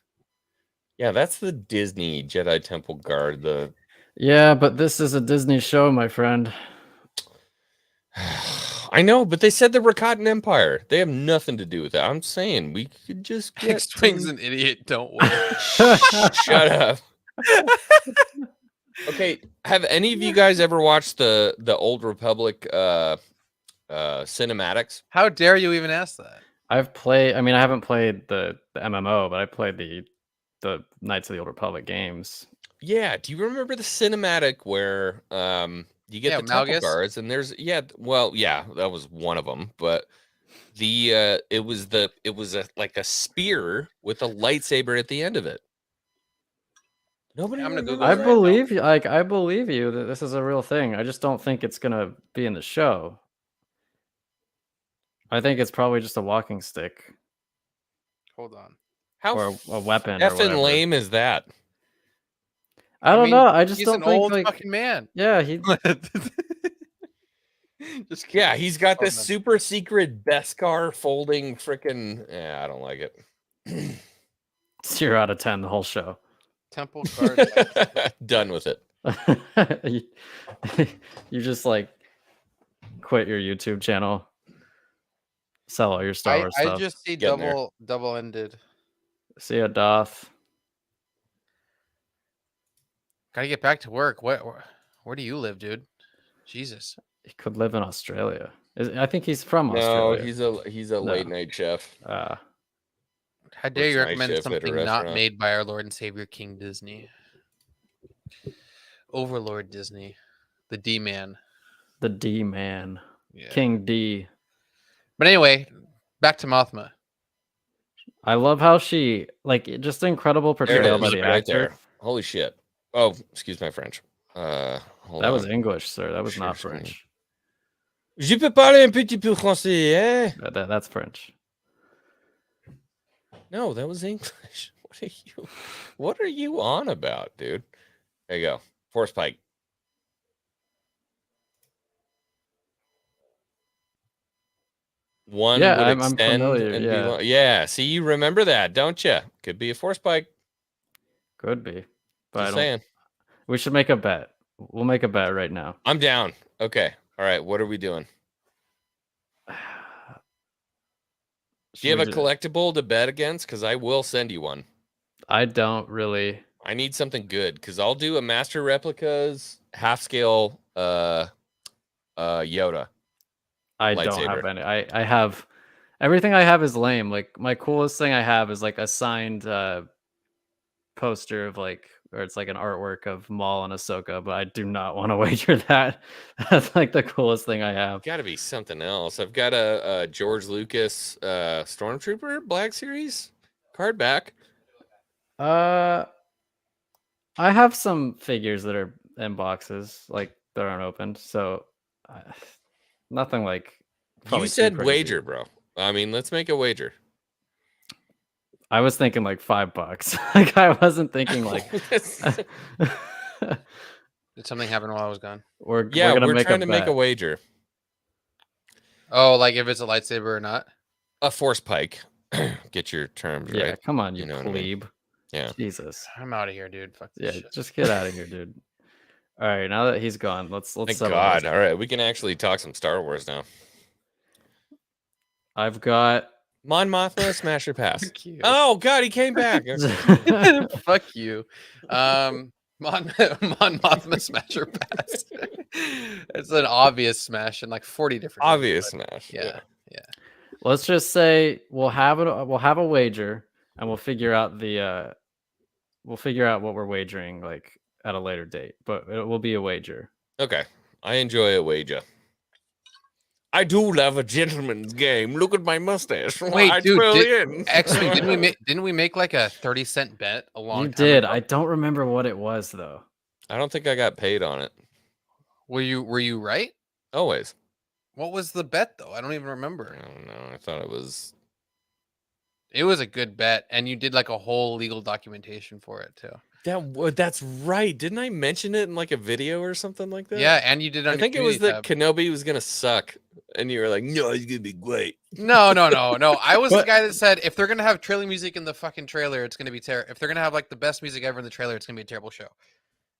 S3: Yeah, that's the Disney Jedi Temple Guard.
S2: Yeah, but this is a Disney show, my friend.
S3: I know, but they said the Rakatan Empire. They have nothing to do with that. I'm saying we could just get
S1: X-Wing's
S3: some-
S1: an idiot. Don't worry.
S3: Shut up. Okay, have any of you guys ever watched the Old Republic cinematics?
S1: How dare you even ask that?
S2: I've played. I mean, I haven't played the MMO, but I played the Knights of the Old Republic games.
S3: Yeah, do you remember the cinematic where you get
S1: Yeah,
S3: the Temple
S1: Malgus?
S3: Guards and there's that was one of them, but it was like a spear with a lightsaber at the end of it. Nobody
S1: I'm gonna
S3: remembers
S1: Google
S2: I
S1: it
S3: that?
S1: right now.
S2: believe you. Like, I believe you that this is a real thing. I just don't think it's gonna be in the show. I think it's probably just a walking stick
S1: Hold on.
S3: How
S2: or a weapon. Or
S3: effing
S2: whatever.
S3: lame is that?
S2: I don't
S1: mean,
S2: know. I just
S1: he's
S2: don't
S1: an
S2: think
S1: old
S2: like.
S1: fucking man.
S2: Yeah, he.
S1: Just kidding.
S3: Yeah, he's got this
S1: Hold on.
S3: super secret Beskar folding freaking. Yeah, I don't like it.
S2: 0 out of 10 the whole show.
S1: Temple Guard.
S3: Done with it.
S2: You just like quit your YouTube channel, sell all your Star Wars
S1: I
S2: stuff.
S1: just see
S3: Getting there.
S1: double-ended.
S2: See a Doth.
S1: Gotta get back to work. Where do you live, dude? Jesus.
S2: He could live in Australia. I think he's from
S3: No,
S2: Australia.
S3: he's a late night chef.
S1: How dare
S3: Works
S1: you
S3: night
S1: recommend
S3: shift at a
S1: something not
S3: restaurant.
S1: made by our Lord and Savior King Disney? Overlord Disney. The D-Man.
S2: The D man.
S1: Yeah.
S2: King D.
S1: But anyway, back to Mothma.
S2: I love how she just incredible
S3: There it
S2: portrayal
S3: is,
S2: by the
S3: right
S2: actor.
S3: there. Holy shit. Oh, excuse my French. Hold
S2: That
S3: on.
S2: was English, sir. That was not
S3: Sure,
S2: French.
S3: Je peux parler un petit peu français, eh?
S2: That's French.
S3: No, that was English. What are you on about, dude? There you go. Force pike. One
S2: Yeah,
S3: would
S2: I'm
S3: extend
S2: familiar,
S3: and
S2: yeah.
S3: be long. Yeah, see, you remember that, don't you? Could be a force pike.
S2: Could be. But
S3: Just saying.
S2: we should make a bet. We'll make a bet right now.
S3: I'm down. Okay. All right. What are we doing? Do you have a collectible to bet against? Because I will send you one.
S2: I don't really.
S3: I need something good because I'll do a master replicas half scale Yoda.
S2: I don't
S3: lightsaber.
S2: have any. I have everything I have is lame. Like my coolest thing I have is like a signed poster of or it's like an artwork of Maul and Ahsoka, but I do not want to wager that. That's like the coolest thing I have.
S3: Got to be something else. I've got a George Lucas Stormtrooper Black Series card back.
S2: I have some figures that are in boxes, like that aren't opened. So nothing like.
S3: You said wager, bro. I mean, let's make a wager.
S2: I was thinking like $5. Like I wasn't thinking like.
S1: Did something happen while I was gone?
S3: We're
S2: trying
S3: to make a wager.
S1: Oh, like if it's a lightsaber or not?
S3: A force pike. Get your terms right.
S2: Yeah, come on, you
S3: know what
S2: plebe.
S3: I mean? Yeah.
S2: Jesus.
S1: I'm out of here, dude. Fuck this shit.
S2: Just get out of here, dude. All right, now that he's gone, let's
S3: Thank
S2: settle
S3: God.
S2: this.
S3: All right, we can actually talk some Star Wars now.
S2: I've got
S3: Mon Mothma Smasher Pass.
S1: Fuck you.
S3: Oh God, he came back.
S1: Fuck you. Mon Mothma Smasher Pass. It's an obvious smash in like 40 different ways,
S3: Obvious
S1: but
S3: smash.
S1: Yeah.
S2: Let's just say we'll have a wager and we'll figure out what we're wagering like at a later date, but it will be a wager.
S3: Okay. I enjoy a wager. I do love a gentleman's game. Look at my mustache.
S1: Wait,
S3: I
S1: dude,
S3: twirl in.
S1: Actually, didn't we make like a 30-cent bet a long
S2: You
S1: time
S2: did.
S1: ago?
S2: I don't remember what it was though.
S3: I don't think I got paid on it.
S1: Were you right?
S3: Always.
S1: What was the bet though? I don't even remember.
S3: I don't know. I thought it was.
S1: It was a good bet, and you did like a whole legal documentation for it too.
S3: That's right. Didn't I mention it in like a video or something like that?
S1: Yeah, and you did. On
S3: I
S1: your
S3: think it was
S1: community
S3: that
S1: tab.
S3: Kenobi was gonna suck, and you were like, "No, he's gonna be great."
S1: No. I was the
S2: But-
S1: guy that said if they're gonna have trailing music in the fucking trailer, it's gonna be terrible. If they're gonna have like the best music ever in the trailer, it's gonna be a terrible show.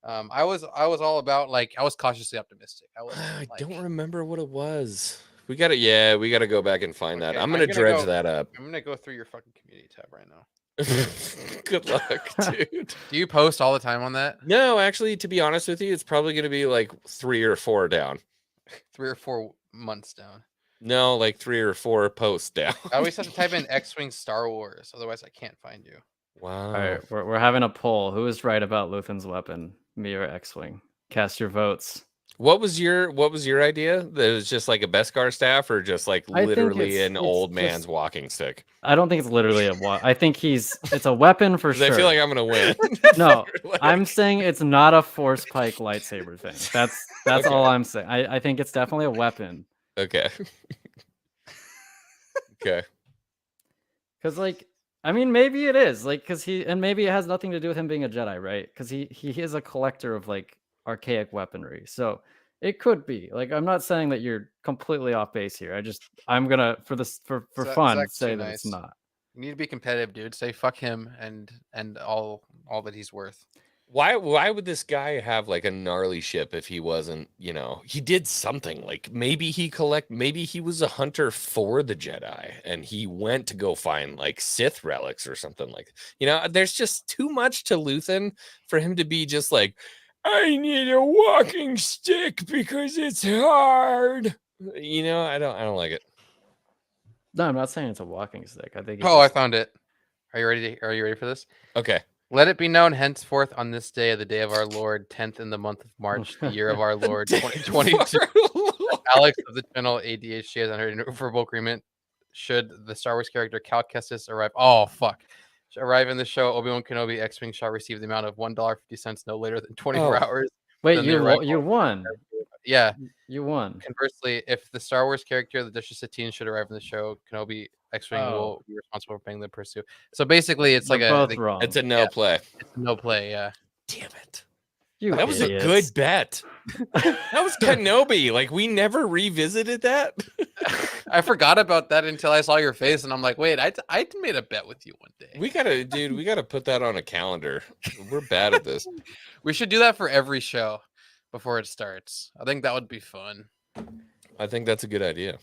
S1: I was all about like I was cautiously optimistic.
S3: I don't remember what it was. We gotta go back and find that.
S1: Okay,
S3: I'm gonna
S1: I'm gonna
S3: dredge
S1: go-
S3: that up.
S1: I'm gonna go through your fucking community tab right now.
S3: Good luck, dude.
S1: Do you post all the time on that?
S3: No, actually, to be honest with you, it's probably gonna be like 3 or 4 down.
S1: 3 or 4 months down.
S3: No, like 3 or 4 posts down.
S1: I always have to type in X-Wing Star Wars, otherwise I can't find you.
S3: Wow.
S2: All right, we're having a poll. Who is right about Luthen's weapon? Me or X-Wing? Cast your votes.
S3: What was your idea? That it was just like a Beskar staff, or just like
S2: I think
S3: literally
S2: it's-
S3: an
S2: it's
S3: old
S2: just-
S3: man's walking stick?
S2: I don't think it's literally a one. I think it's a weapon for
S3: 'Cause
S2: sure.
S3: I feel like I'm gonna win.
S2: No,
S3: Like-
S2: I'm saying it's not a force pike lightsaber thing. That's
S3: Okay.
S2: all I'm saying. I think it's definitely a weapon.
S3: Okay. Okay.
S2: Because I mean, maybe it is because maybe it has nothing to do with him being a Jedi, right? Because he is a collector of archaic weaponry, so it could be. I'm not saying that you're completely off base here. I'm gonna for fun
S1: Zach's
S2: say
S1: too
S2: that it's
S1: nice.
S2: not.
S1: You need to be competitive, dude. Say fuck him and all that he's worth.
S3: Why would this guy have like a gnarly ship if he wasn't, he did something like maybe he was a hunter for the Jedi and he went to go find like Sith relics or something there's just too much to Luthen for him to be just like, I need a walking stick because it's hard. You know, I don't like it.
S2: No, I'm not saying it's a walking stick. I think.
S1: Oh, I found it. Are you ready? Are you ready for this?
S3: Okay.
S1: Let it be known henceforth on this day, the day of our Lord, 10th in the month of March, the year of our Lord, 2022. Alex of the channel ADHD has entered a verbal agreement. Should the Star Wars character Cal Kestis arrive? Oh, fuck. Arrive in the show, Obi-Wan Kenobi X-Wing shall receive the amount of $1.50 no later than 24 hours.
S2: Wait,
S1: Then the
S2: you
S1: arrival-
S2: won.
S1: Yeah.
S2: You won.
S1: Conversely, if the Star Wars character, the Duchess Satine, should arrive in the show, Kenobi X-Wing will be responsible for paying the pursuit. So basically, it's like
S2: They're both wrong.
S3: It's a no play.
S1: It's a no play. Yeah.
S3: Damn it.
S2: You
S3: That was
S2: idiots.
S3: a good bet. That was Kenobi. Like, we never revisited that.
S1: I forgot about that until I saw your face, and I'm like, wait, I made a bet with you one day.
S3: We gotta put that on a calendar. We're bad at this.
S1: We should do that for every show before it starts. I think that would be fun.
S3: I think that's a good idea.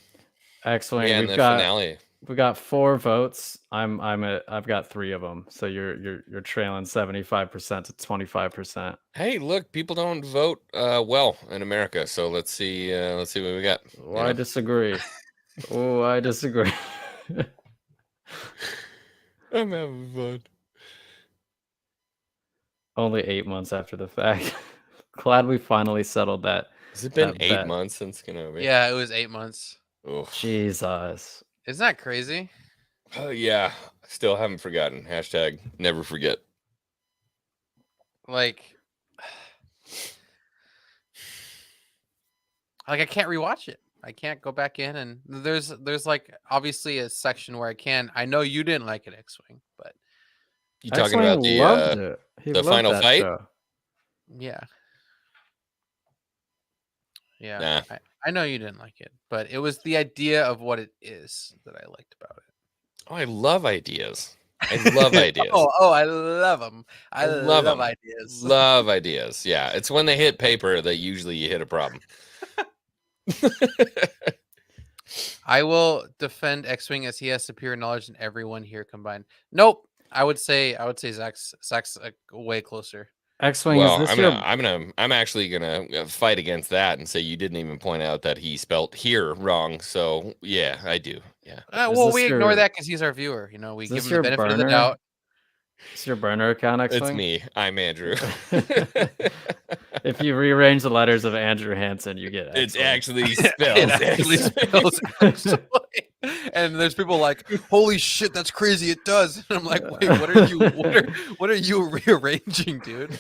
S2: X-Wing.
S3: Yeah, and
S2: We've
S3: the
S2: got
S3: finale.
S2: we got 4 votes. I've got 3 of them. So you're trailing 75% to 25%.
S3: Hey, look, people don't vote well in America. So let's see what we got.
S2: Oh, I disagree. Oh, I disagree.
S3: I'm having fun.
S2: Only 8 months after the fact. Glad we finally settled that.
S3: Has it been
S2: that
S3: 8
S2: bet.
S3: months since Kenobi?
S1: Yeah, it was 8 months.
S3: Oh,
S2: Jesus.
S1: Isn't that crazy?
S3: oh yeah. Still haven't forgotten. Hashtag never forget.
S1: Like I can't rewatch it. I can't go back in, and there's like obviously a section where I can. I know you didn't like it, X-Wing, but
S3: You talking
S2: X-Wing
S3: about the
S2: loved it. He
S3: the
S2: loved
S3: final
S2: that
S3: fight?
S2: show.
S1: yeah. Yeah.
S3: Nah.
S1: I know you didn't like it, but it was the idea of what it is that I liked about it.
S3: Oh, I love ideas. I love ideas.
S1: Oh, I love them. I
S3: love
S1: love
S3: 'em.
S1: ideas.
S3: Love ideas. Yeah, it's when they hit paper that usually you hit a problem.
S1: I will defend X-Wing as he has superior knowledge than everyone here combined. Nope. I would say Zach's way closer.
S2: X-Wing,
S3: Well,
S2: is this
S3: I'm actually gonna fight against that and say you didn't even point out that he spelt here wrong. So yeah, I do. Yeah.
S2: Is
S1: Well,
S2: this
S1: we ignore
S2: your-
S1: that because he's our viewer. You know, we
S2: is
S1: give
S2: this
S1: him the
S2: your
S1: benefit of the
S2: burner?
S1: doubt.
S2: It's your burner account, X-Wing?
S3: It's me. I'm Andrew.
S2: If you rearrange the letters of Andrew Hansen, you get
S3: It's
S2: X-Wing.
S3: actually spelled.
S1: It actually spells X-Wing. And there's people like, holy shit, that's crazy. It does. And I'm like, wait, what are you rearranging, dude?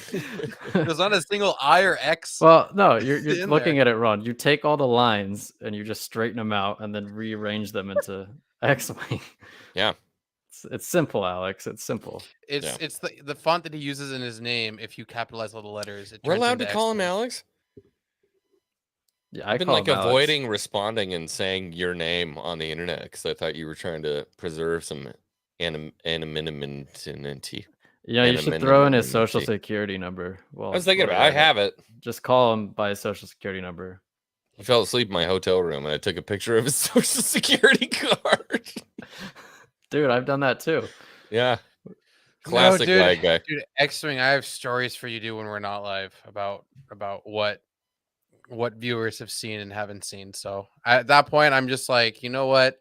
S1: There's not a single I or X.
S2: Well, no, you're
S1: in
S2: looking
S1: there.
S2: at it wrong. You take all the lines and you just straighten them out and then rearrange them into X-Wing.
S3: Yeah.
S2: It's simple, Alex. It's simple.
S1: It's the font that he uses in his name. If you capitalize all the letters, it
S3: We're
S1: turns
S3: allowed to
S1: into
S3: call him
S1: X-Wing.
S3: Alex.
S2: Yeah,
S3: I've been
S2: call
S3: like
S2: him Alex.
S3: avoiding responding and saying your name on the internet because I thought you were trying to preserve some anonymity.
S2: Yeah, you should throw in his social
S3: anonymity.
S2: security number. Well,
S3: I was thinking about. I have it.
S2: Just call him by his social security number.
S3: He fell asleep in my hotel room, and I took a picture of his social security card.
S2: Dude, I've done that too.
S3: Yeah, classic
S1: dude.
S3: white guy.
S1: Dude, X-Wing, I have stories for you, dude, when we're not live about what viewers have seen and haven't seen. So at that point, I'm just like, you know what?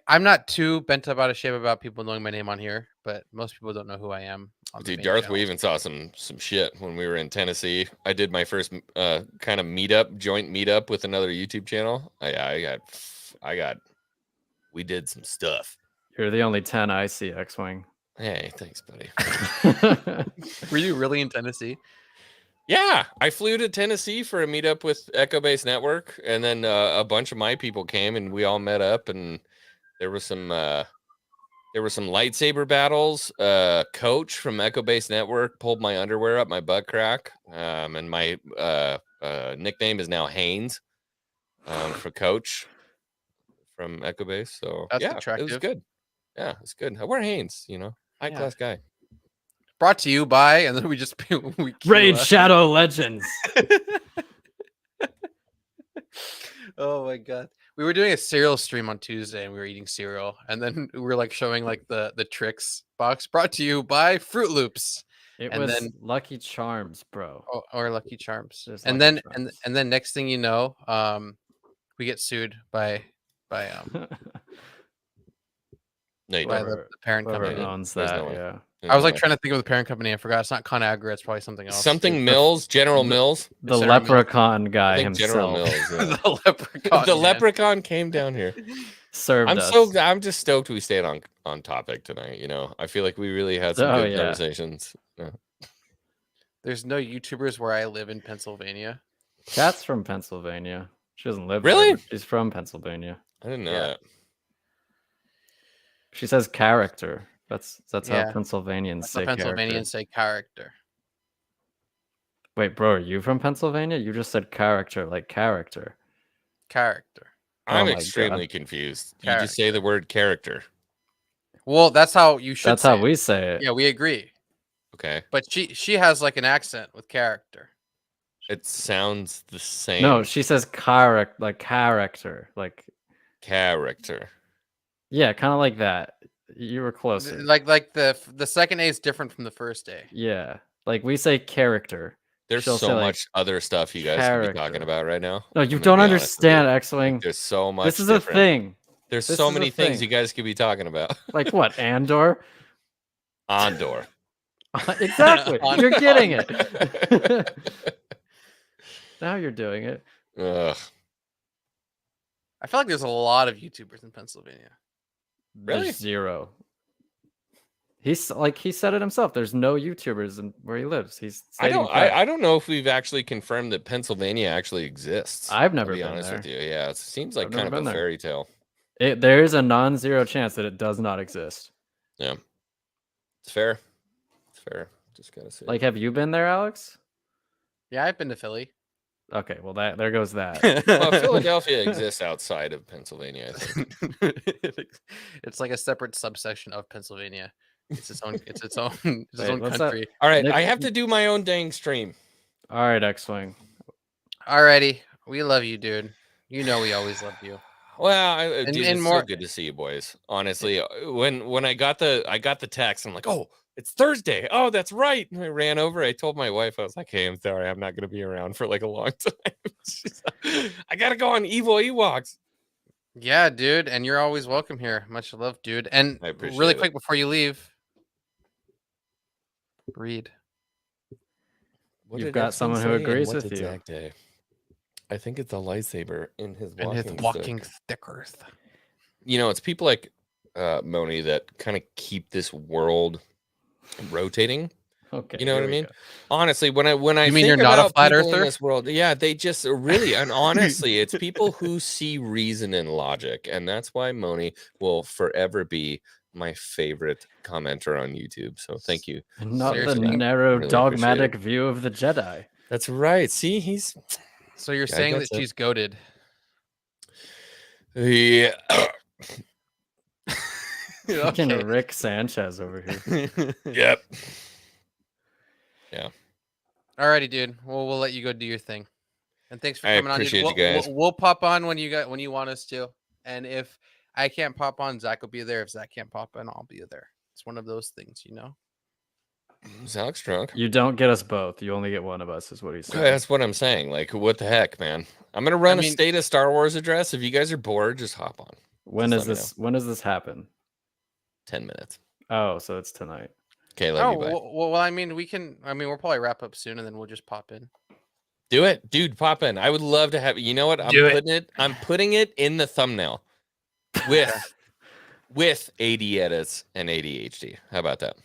S1: I'm not too bent up out of shape about people knowing my name on here, but most people don't know who I am. On the
S3: Dude,
S1: main
S3: Darth,
S1: channel.
S3: we even saw some shit when we were in Tennessee. I did my first kind of joint meetup with another YouTube channel. We did some stuff.
S2: You're the only 10 I see, X-Wing.
S3: Hey, thanks, buddy.
S1: Were you really in Tennessee?
S3: Yeah, I flew to Tennessee for a meetup with Echo Base Network, and then a bunch of my people came, and we all met up, and there was some lightsaber battles. Coach from Echo Base Network pulled my underwear up my butt crack, and my nickname is now Haynes for Coach from Echo Base. So
S1: That's
S3: yeah, it was
S1: attractive.
S3: good. Yeah, it's good. I wear Haynes, high class guy.
S1: Brought to you by, and then we just we
S2: Raid Shadow Legends.
S1: Oh my god. We were doing a cereal stream on Tuesday and we were eating cereal, and then we were like showing like the tricks box brought to you by Fruit Loops.
S2: It
S1: and
S2: was
S1: then
S2: Lucky Charms, bro.
S1: or Lucky Charms,
S2: There's
S1: and
S2: Lucky
S1: then
S2: Charms.
S1: and then next thing you know, we get sued by
S3: No, you
S1: by
S3: don't.
S1: the parent
S2: Whoever
S1: company.
S2: owns
S3: There's
S2: that,
S3: no way.
S2: yeah.
S3: There's
S1: I was
S3: no
S1: like
S3: way.
S1: trying to think of the parent company. I forgot. It's not Conagra. It's probably something else.
S3: Something Mills, General Mills.
S2: The
S1: General Mills.
S2: leprechaun
S3: I
S2: guy
S3: think General
S2: himself
S3: Mills. Yeah.
S1: the leprechaun.
S3: The
S1: man.
S3: leprechaun came down here.
S2: served
S3: I'm
S2: us.
S3: so I'm just stoked we stayed on topic tonight. You know, I feel like we really had some
S2: Oh,
S3: good
S2: yeah.
S3: conversations. Yeah.
S1: There's no YouTubers where I live in Pennsylvania.
S2: Kat's from Pennsylvania. She doesn't live
S3: Really?
S2: there, but she's from Pennsylvania.
S3: I didn't know
S1: Yeah.
S3: that.
S2: She says character. That's
S1: Yeah.
S2: how Pennsylvanians
S1: That's
S2: say
S1: what Pennsylvanians
S2: character.
S1: say character.
S2: Wait, bro, are you from Pennsylvania? You just said character, like character.
S1: Character.
S3: I'm
S2: my
S3: extremely
S2: God.
S3: confused. You just say the word character.
S1: Well, that's how you should.
S2: That's
S1: say
S2: how
S1: it.
S2: we say it.
S1: Yeah, we agree.
S3: Okay.
S1: But she has like an accent with character.
S3: It sounds the same.
S2: No, she says character, like character, like
S3: character.
S2: yeah, kind of like that. You were closer.
S1: Like the second A is different from the first A.
S2: Yeah, like we say character.
S3: There's
S2: She'll
S3: so
S2: say, like,
S3: much other stuff you guys could be talking
S2: character.
S3: about right now.
S2: No, you
S3: I'm gonna
S2: don't
S3: be honest with you.
S2: understand, X-Wing.
S3: There's so much.
S2: This is
S3: different.
S2: a thing.
S3: There's
S2: This
S3: so
S2: is a
S3: many things
S2: thing.
S3: you guys could be talking about.
S2: Like what? Andor?
S3: Andor.
S2: Exactly. You're getting
S3: Andor.
S2: it. Now you're doing it.
S3: Ugh.
S1: I feel like there's a lot of YouTubers in Pennsylvania.
S3: Really?
S2: There's zero. He's like he said it himself. There's no YouTubers in where he lives. He's
S3: I
S2: stating
S3: don't.
S2: fact.
S3: I don't know if we've actually confirmed that Pennsylvania actually exists.
S2: I've never
S3: to be
S2: been
S3: honest
S2: there.
S3: with you. Yeah, it seems like
S2: I've
S3: kind
S2: never
S3: of a
S2: been there.
S3: fairy tale.
S2: There is a non-zero chance that it does not exist.
S3: Yeah, it's fair. It's fair. Just gotta say.
S2: Like, have you been there, Alex?
S1: Yeah, I've been to Philly.
S2: Okay, well there goes that.
S3: well, Philadelphia exists outside of Pennsylvania. I think.
S1: It's like a separate subsection of Pennsylvania. It's its own. It's its own. Its
S2: Wait,
S1: own
S2: what's
S1: country.
S3: All right,
S2: Nick-
S3: I have to do my own dang stream.
S2: All right, X-Wing.
S1: Alrighty, we love you, dude. You know we always love you.
S3: Well, dude,
S1: and
S3: it's
S1: more-
S3: so good to see you boys. Honestly, when I got the text, I'm like, oh, it's Thursday. Oh, that's right. And I ran over. I told my wife, I was like, hey, I'm sorry, I'm not gonna be around for like a long time. She's like, I gotta go on Evil Ewoks.
S1: Yeah, dude, and you're always welcome here. Much love, dude. And
S3: I appreciate
S1: really
S3: it.
S1: quick before you leave, read.
S3: What
S2: You've
S3: did
S2: got
S3: X-Men
S2: someone who
S3: say, and
S2: agrees
S3: what
S2: with
S3: did
S2: you.
S3: Zach say? I think it's a lightsaber in his
S1: And
S3: walking,
S1: his walking
S3: stick.
S1: stick earth.
S3: You know, it's people like Moni that kind of keep this world rotating.
S2: Okay.
S3: You know what
S2: here
S3: I
S2: we
S3: mean?
S2: go.
S3: Honestly, when I
S1: You mean
S3: think
S1: you're not a
S3: about
S1: flat
S3: people in
S1: earther?
S3: this world, yeah, they just really and honestly, it's people who see reason and logic, and that's why Moni will forever be my favorite commenter on YouTube. So thank you.
S2: And not the
S1: Seriously.
S2: narrow,
S3: Really
S2: dogmatic
S3: appreciate
S2: view of the Jedi.
S3: That's right. See, he's
S1: So you're
S3: Yeah,
S1: saying that
S3: that's it.
S1: she's goaded.
S3: yeah.
S2: Fucking
S1: Okay.
S2: Rick Sanchez over here.
S3: Yep.
S1: Alrighty, dude. Well, we'll let you go do your thing. And thanks for
S3: I
S1: coming on. Dude.
S3: appreciate you
S1: We'll,
S3: guys.
S1: we'll pop on when you want us to. And if I can't pop on, Zach will be there. If Zach can't pop in, I'll be there. It's one of those things, you know.
S3: Is Alex drunk?
S2: You don't get us both. You only get one of us, is what he
S3: Okay,
S2: said.
S3: that's what I'm saying. Like, what the heck, man? I'm gonna run
S1: I
S3: a
S1: mean-
S3: state of Star Wars address. If you guys are bored, just hop on.
S2: When
S3: Just
S2: is
S3: let me
S2: this? When does this happen?
S3: 10 minutes.
S2: Oh, so it's tonight.
S3: Okay, love
S1: Oh,
S3: you. Bye.
S1: well, I mean, we'll probably wrap up soon and then we'll just pop in.
S3: Do it, dude. Pop in. I would love to have. You know what? I'm putting it in the thumbnail with AD edits and ADHD. How about that?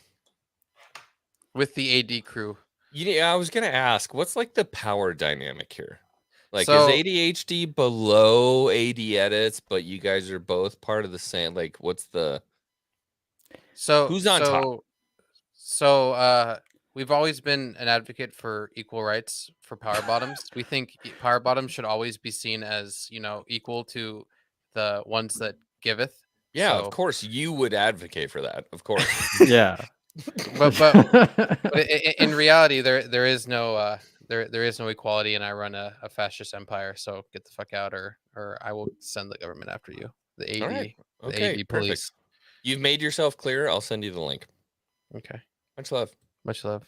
S1: With the AD crew.
S3: Yeah, I was gonna ask, what's like the power dynamic here? Like,
S1: So-
S3: is ADHD below AD edits, but you guys are both part of the same? Like, what's the?
S1: So
S3: Who's on top?
S1: So we've always been an advocate for equal rights for power bottoms. We think power bottoms should always be seen as, equal to the ones that giveth.
S3: Yeah,
S1: So-
S3: of course you would advocate for that. Of course.
S2: Yeah.
S1: But in reality, there is no there is no equality, and I run a fascist empire. So get the fuck out, or I will send the government after you. The AD,
S3: All right.
S1: the
S3: Okay,
S1: AD
S3: perfect.
S1: police.
S3: You've made yourself clear. I'll send you the link.
S1: Okay,
S3: Much love.
S1: much love.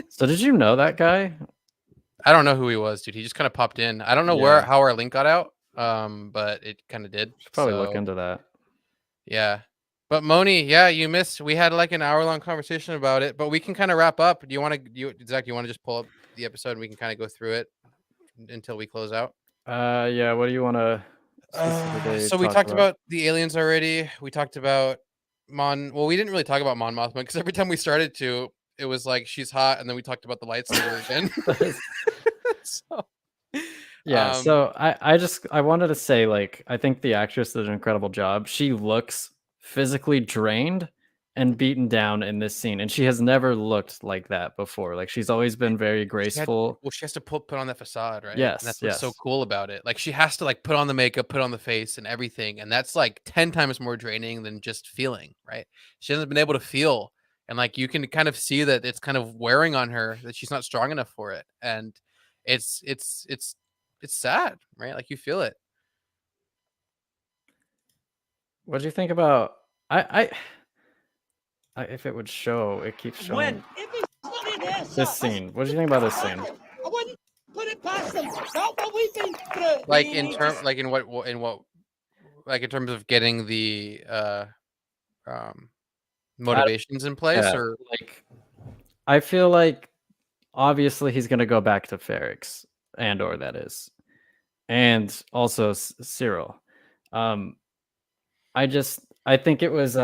S2: So did you know that guy?
S1: I don't know who he was, dude. He just kind of popped in. I don't know
S2: Yeah.
S1: how our link got out, but it kind of did.
S2: Should probably look
S1: So,
S2: into that.
S1: yeah. But Moni, yeah, you missed. We had like an hour-long conversation about it, but we can kind of wrap up. Do you want to, Zach? You want to just pull up the episode and we can kind of go through it until we close out?
S2: Yeah. What do you want to specifically
S1: So we
S2: talk
S1: talked about the aliens already. We talked about Well, we didn't really talk about Mon Mothma because every time we started to, it was like she's hot, and then we talked about the lightsaber again. So,
S2: Yeah, so I wanted to say, like, I think the actress did an incredible job. She looks physically drained and beaten down in this scene, and she has never looked like that before. Like, she's always been very graceful.
S1: she has to put on that facade, right? And
S2: Yes,
S1: that's what's so
S2: yes.
S1: cool about it. Like she has to like put on the makeup, put on the face, and everything, and that's like 10 times more draining than just feeling, right? She hasn't been able to feel, and like you can kind of see that it's kind of wearing on her, that she's not strong enough for it, and it's sad, right? Like you feel it.
S2: What do you think about if it would show, it keeps showing
S5: If he's putting this
S2: this
S5: up,
S2: scene. What do you think about this scene?
S5: I wouldn't put it past them. Not what we've been through.
S1: Like like in what like in terms of getting the motivations in place,
S2: Yeah,
S1: or
S2: like, I feel like obviously he's gonna go back to Ferrix, Andor, that is, and also Cyril. I think it was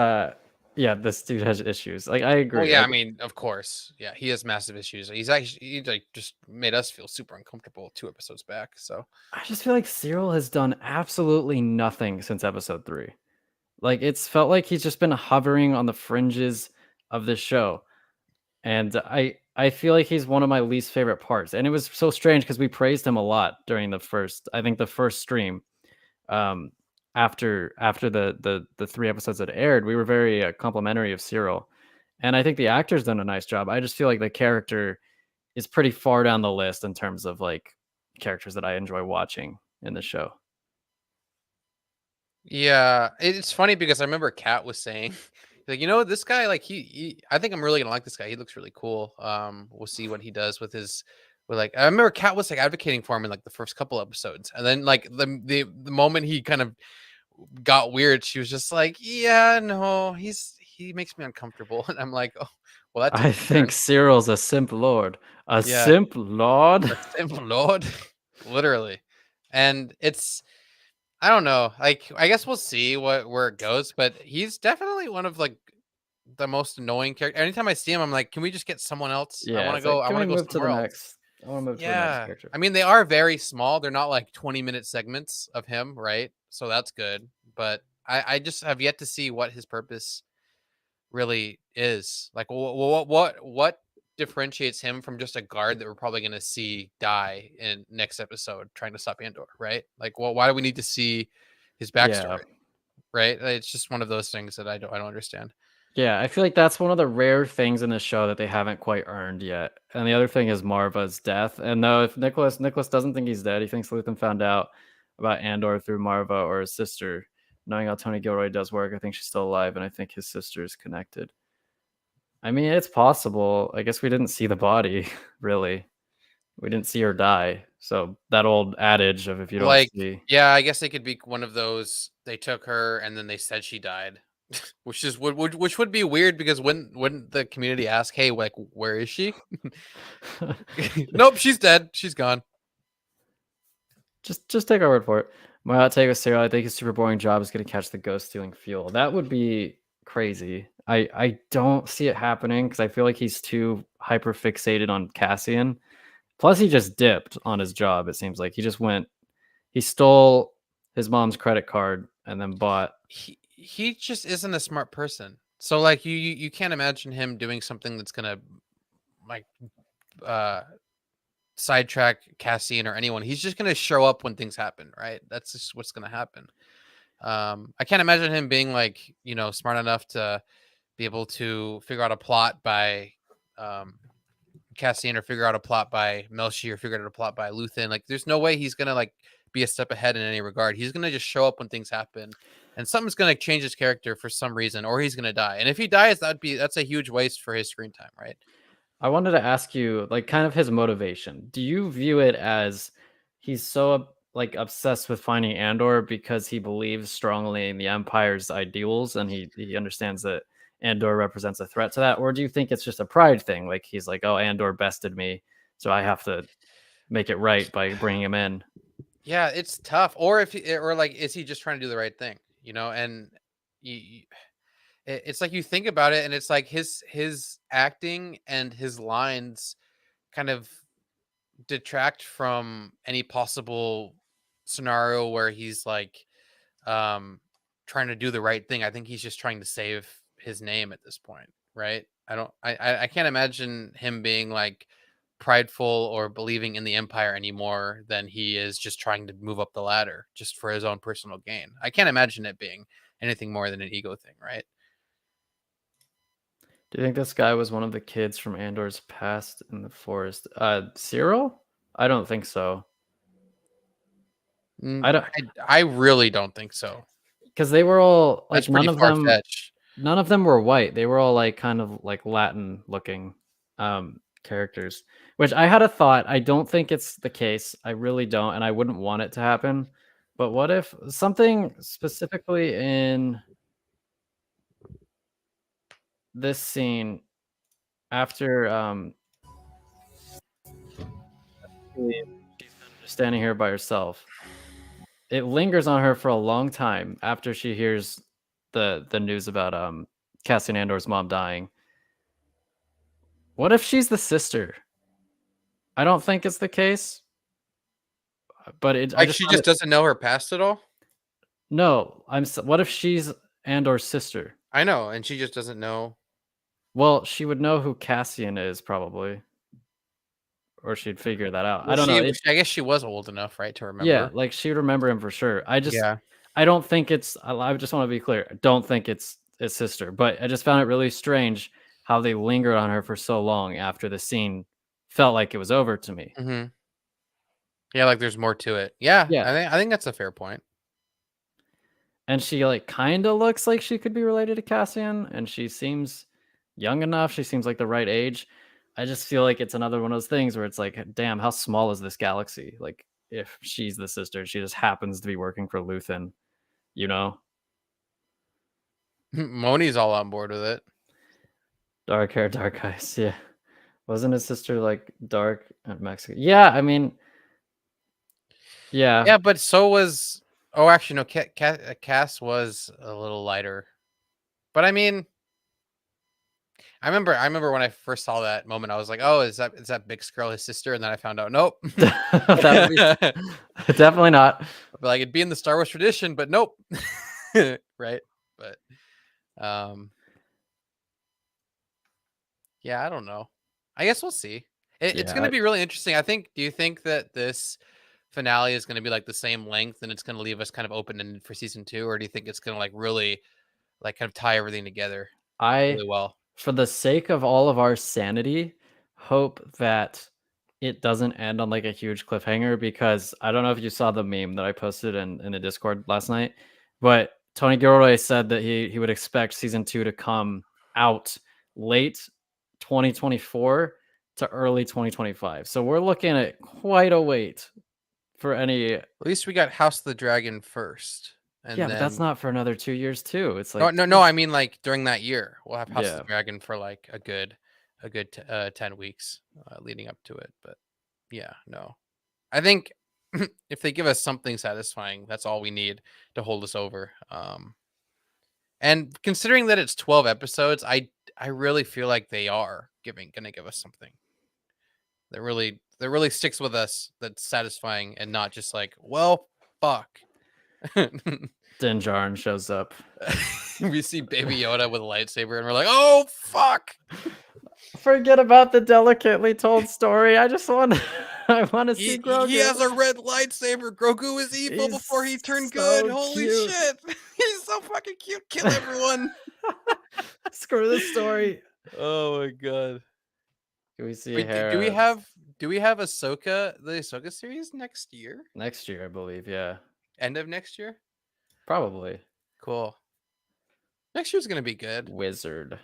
S2: yeah, this dude has issues. Like, I agree.
S1: well, yeah,
S2: Like,
S1: I mean, of course, yeah, he has massive issues. He like just made us feel super uncomfortable 2 episodes back. So
S2: I just feel like Cyril has done absolutely nothing since episode 3. Like, it's felt like he's just been hovering on the fringes of this show. And I feel like he's one of my least favorite parts. And it was so strange because we praised him a lot during the first stream. Um after the 3 episodes that aired, we were very complimentary of Cyril. And I think the actor's done a nice job. I just feel like the character is pretty far down the list in terms of like characters that I enjoy watching in the show.
S1: yeah, it's funny because I remember Kat was saying, like, this guy, like I think I'm really gonna like this guy. He looks really cool. We'll see what he does with his. With like, I remember Kat was like advocating for him in like the first couple episodes, and then like the moment he kind of got weird, she was just like, yeah, no, he makes me uncomfortable, and I'm like, oh, well, that took
S2: I
S1: a
S2: think
S1: turn.
S2: Cyril's a simp lord. A
S1: Yeah.
S2: simp lord?
S1: Simple Lord, literally, and it's. I don't know. Like, I guess we'll see where it goes, but he's definitely one of like the most annoying character. Anytime I see him, I'm like, can we just get someone else?
S2: Yeah,
S1: I want to
S2: it's like,
S1: go. I
S2: can
S1: want
S2: we
S1: to go
S2: move to the
S1: somewhere else.
S2: next? I want to move to the next
S1: Yeah,
S2: character.
S1: I mean, they are very small. They're not like 20-minute segments of him, right? So that's good. But I just have yet to see what his purpose really is. Like, what differentiates him from just a guard that we're probably going to see die in next episode trying to stop Andor, right? Like, well, why do we need to see his backstory? Right? It's just one of those things that I don't understand.
S2: Yeah, I feel like that's one of the rare things in the show that they haven't quite earned yet. And the other thing is Marva's death. And no, if Nicholas doesn't think he's dead, he thinks Luthen found out about Andor through Marva or his sister. Knowing how Tony Gilroy does work, I think she's still alive, and I think his sister is connected. I mean, it's possible. I guess we didn't see the body, really. We didn't see her die. So that old adage of if you don't
S1: Like,
S2: see,
S1: yeah, I guess it could be one of those. They took her and then they said she died, which would be weird because wouldn't the community ask, hey, like, where is she? Nope, she's dead. She's gone.
S2: just take our word for it. My hot take with Sarah, I think his super boring job is going to catch the ghost stealing fuel. That would be crazy. I don't see it happening because I feel like he's too hyper fixated on Cassian. Plus, he just dipped on his job. It seems like he stole his mom's credit card and then bought.
S1: He just isn't a smart person. So like you can't imagine him doing something that's gonna like sidetrack Cassian or anyone. He's just gonna show up when things happen, right? That's just what's gonna happen. I can't imagine him being like, smart enough to be able to figure out a plot by Cassian, or figure out a plot by Melshi, or figure out a plot by Luthen. Like, there's no way he's gonna like be a step ahead in any regard. He's gonna just show up when things happen, and something's gonna change his character for some reason, or he's gonna die. And if he dies, that's a huge waste for his screen time, right?
S2: I wanted to ask you, like, kind of his motivation. Do you view it as he's so like obsessed with finding Andor because he believes strongly in the Empire's ideals and he understands that Andor represents a threat to that, or do you think it's just a pride thing? Like he's like, oh, Andor bested me, so I have to make it right by bringing him in.
S1: Yeah, it's tough. Or if he, or like, is he just trying to do the right thing? You know, and you, it's like you think about it, and it's like his acting and his lines kind of detract from any possible scenario where he's like um trying to do the right thing. I think he's just trying to save his name at this point, right? I can't imagine him being like prideful or believing in the Empire anymore than he is just trying to move up the ladder just for his own personal gain. I can't imagine it being anything more than an ego thing, right?
S2: Do you think this guy was one of the kids from Andor's past in the forest? Cyril? I don't think so. I don't,
S1: I really don't think so.
S2: because they were all
S1: That's
S2: like
S1: pretty far fetched.
S2: none of them were white. They were all like kind of like Latin looking characters. Which I had a thought. I don't think it's the case. I really don't, and I wouldn't want it to happen. But what if something specifically in this scene after she's just standing here by herself, it lingers on her for a long time after she hears the news about Cassian Andor's mom dying. What if she's the sister? I don't think it's the case, but I
S1: Like
S2: just
S1: she
S2: found
S1: just
S2: it,
S1: doesn't know her past at all.
S2: no. What if she's Andor's sister?
S1: I know, and she just doesn't know.
S2: Well, she would know who Cassian is probably, or she'd figure that out. I
S1: Well,
S2: don't know.
S1: I guess she was old enough, right, to
S2: Yeah,
S1: remember.
S2: like she would remember him for sure.
S1: Yeah.
S2: I don't think it's. I just want to be clear. I don't think it's his sister, but I just found it really strange how they lingered on her for so long after the scene felt like it was over to me.
S1: hmm Yeah, like there's more to it. Yeah,
S2: Yeah,
S1: I think that's a fair point.
S2: and she like kind of looks like she could be related to Cassian, and she seems young enough. She seems like the right age. I just feel like it's another one of those things where it's like, damn, how small is this galaxy? Like, if she's the sister, she just happens to be working for Luthen, you know?
S1: Moni's all on board with it.
S2: Dark hair, dark eyes. Yeah. Wasn't his sister like dark and Mexican? Yeah, I mean, yeah.
S1: Yeah, but so was. Oh, actually, no. Cass was a little lighter, but I mean, I remember when I first saw that moment, I was like, "Oh, is that Bix girl his sister?" And then I found out, nope.
S2: That would be definitely not.
S1: But like it'd be in the Star Wars tradition, but nope. Right? But um yeah, I don't know. I guess we'll see. It's going
S2: Yeah,
S1: to be really interesting. Do you think that this finale is going to be like the same length and it's going to leave us kind of open ended for season 2, or do you think it's going to like really like kind of tie everything together
S2: I,
S1: really well?
S2: for the sake of all of our sanity, hope that it doesn't end on like a huge cliffhanger, because I don't know if you saw the meme that I posted in the Discord last night, but Tony Gilroy said that he would expect season 2 to come out late 2024 to early 2025. So we're looking at quite a wait for any.
S1: At least we got House of the Dragon first. And
S2: Yeah, but that's
S1: then
S2: not for another 2 years too. It's
S1: no,
S2: like
S1: no, I mean like during that year, we'll have House of
S2: yeah.
S1: the Dragon for like a good 10 weeks leading up to it. But yeah, no. I think if they give us something satisfying, that's all we need to hold us over. And considering that it's 12 episodes, I really feel like they are gonna give us something that really sticks with us, that's satisfying and not just like, well, fuck.
S2: Din Djarin shows up.
S1: We see Baby Yoda with a lightsaber and we're like, oh fuck.
S2: Forget about the delicately told story. I just want I want to see Grogu.
S1: He has a red lightsaber. Grogu is evil
S2: He's
S1: before he turned
S2: so
S1: good. Holy
S2: cute.
S1: shit. He's so fucking cute. Kill everyone.
S2: Screw the story.
S1: Oh my god.
S2: Can we see
S1: Wait,
S2: Hera
S1: do we have Ahsoka, the Ahsoka series next year?
S2: next year? I believe. Yeah,
S1: End of next year?
S2: probably.
S1: Cool. Next year's gonna be good.
S2: Wizard.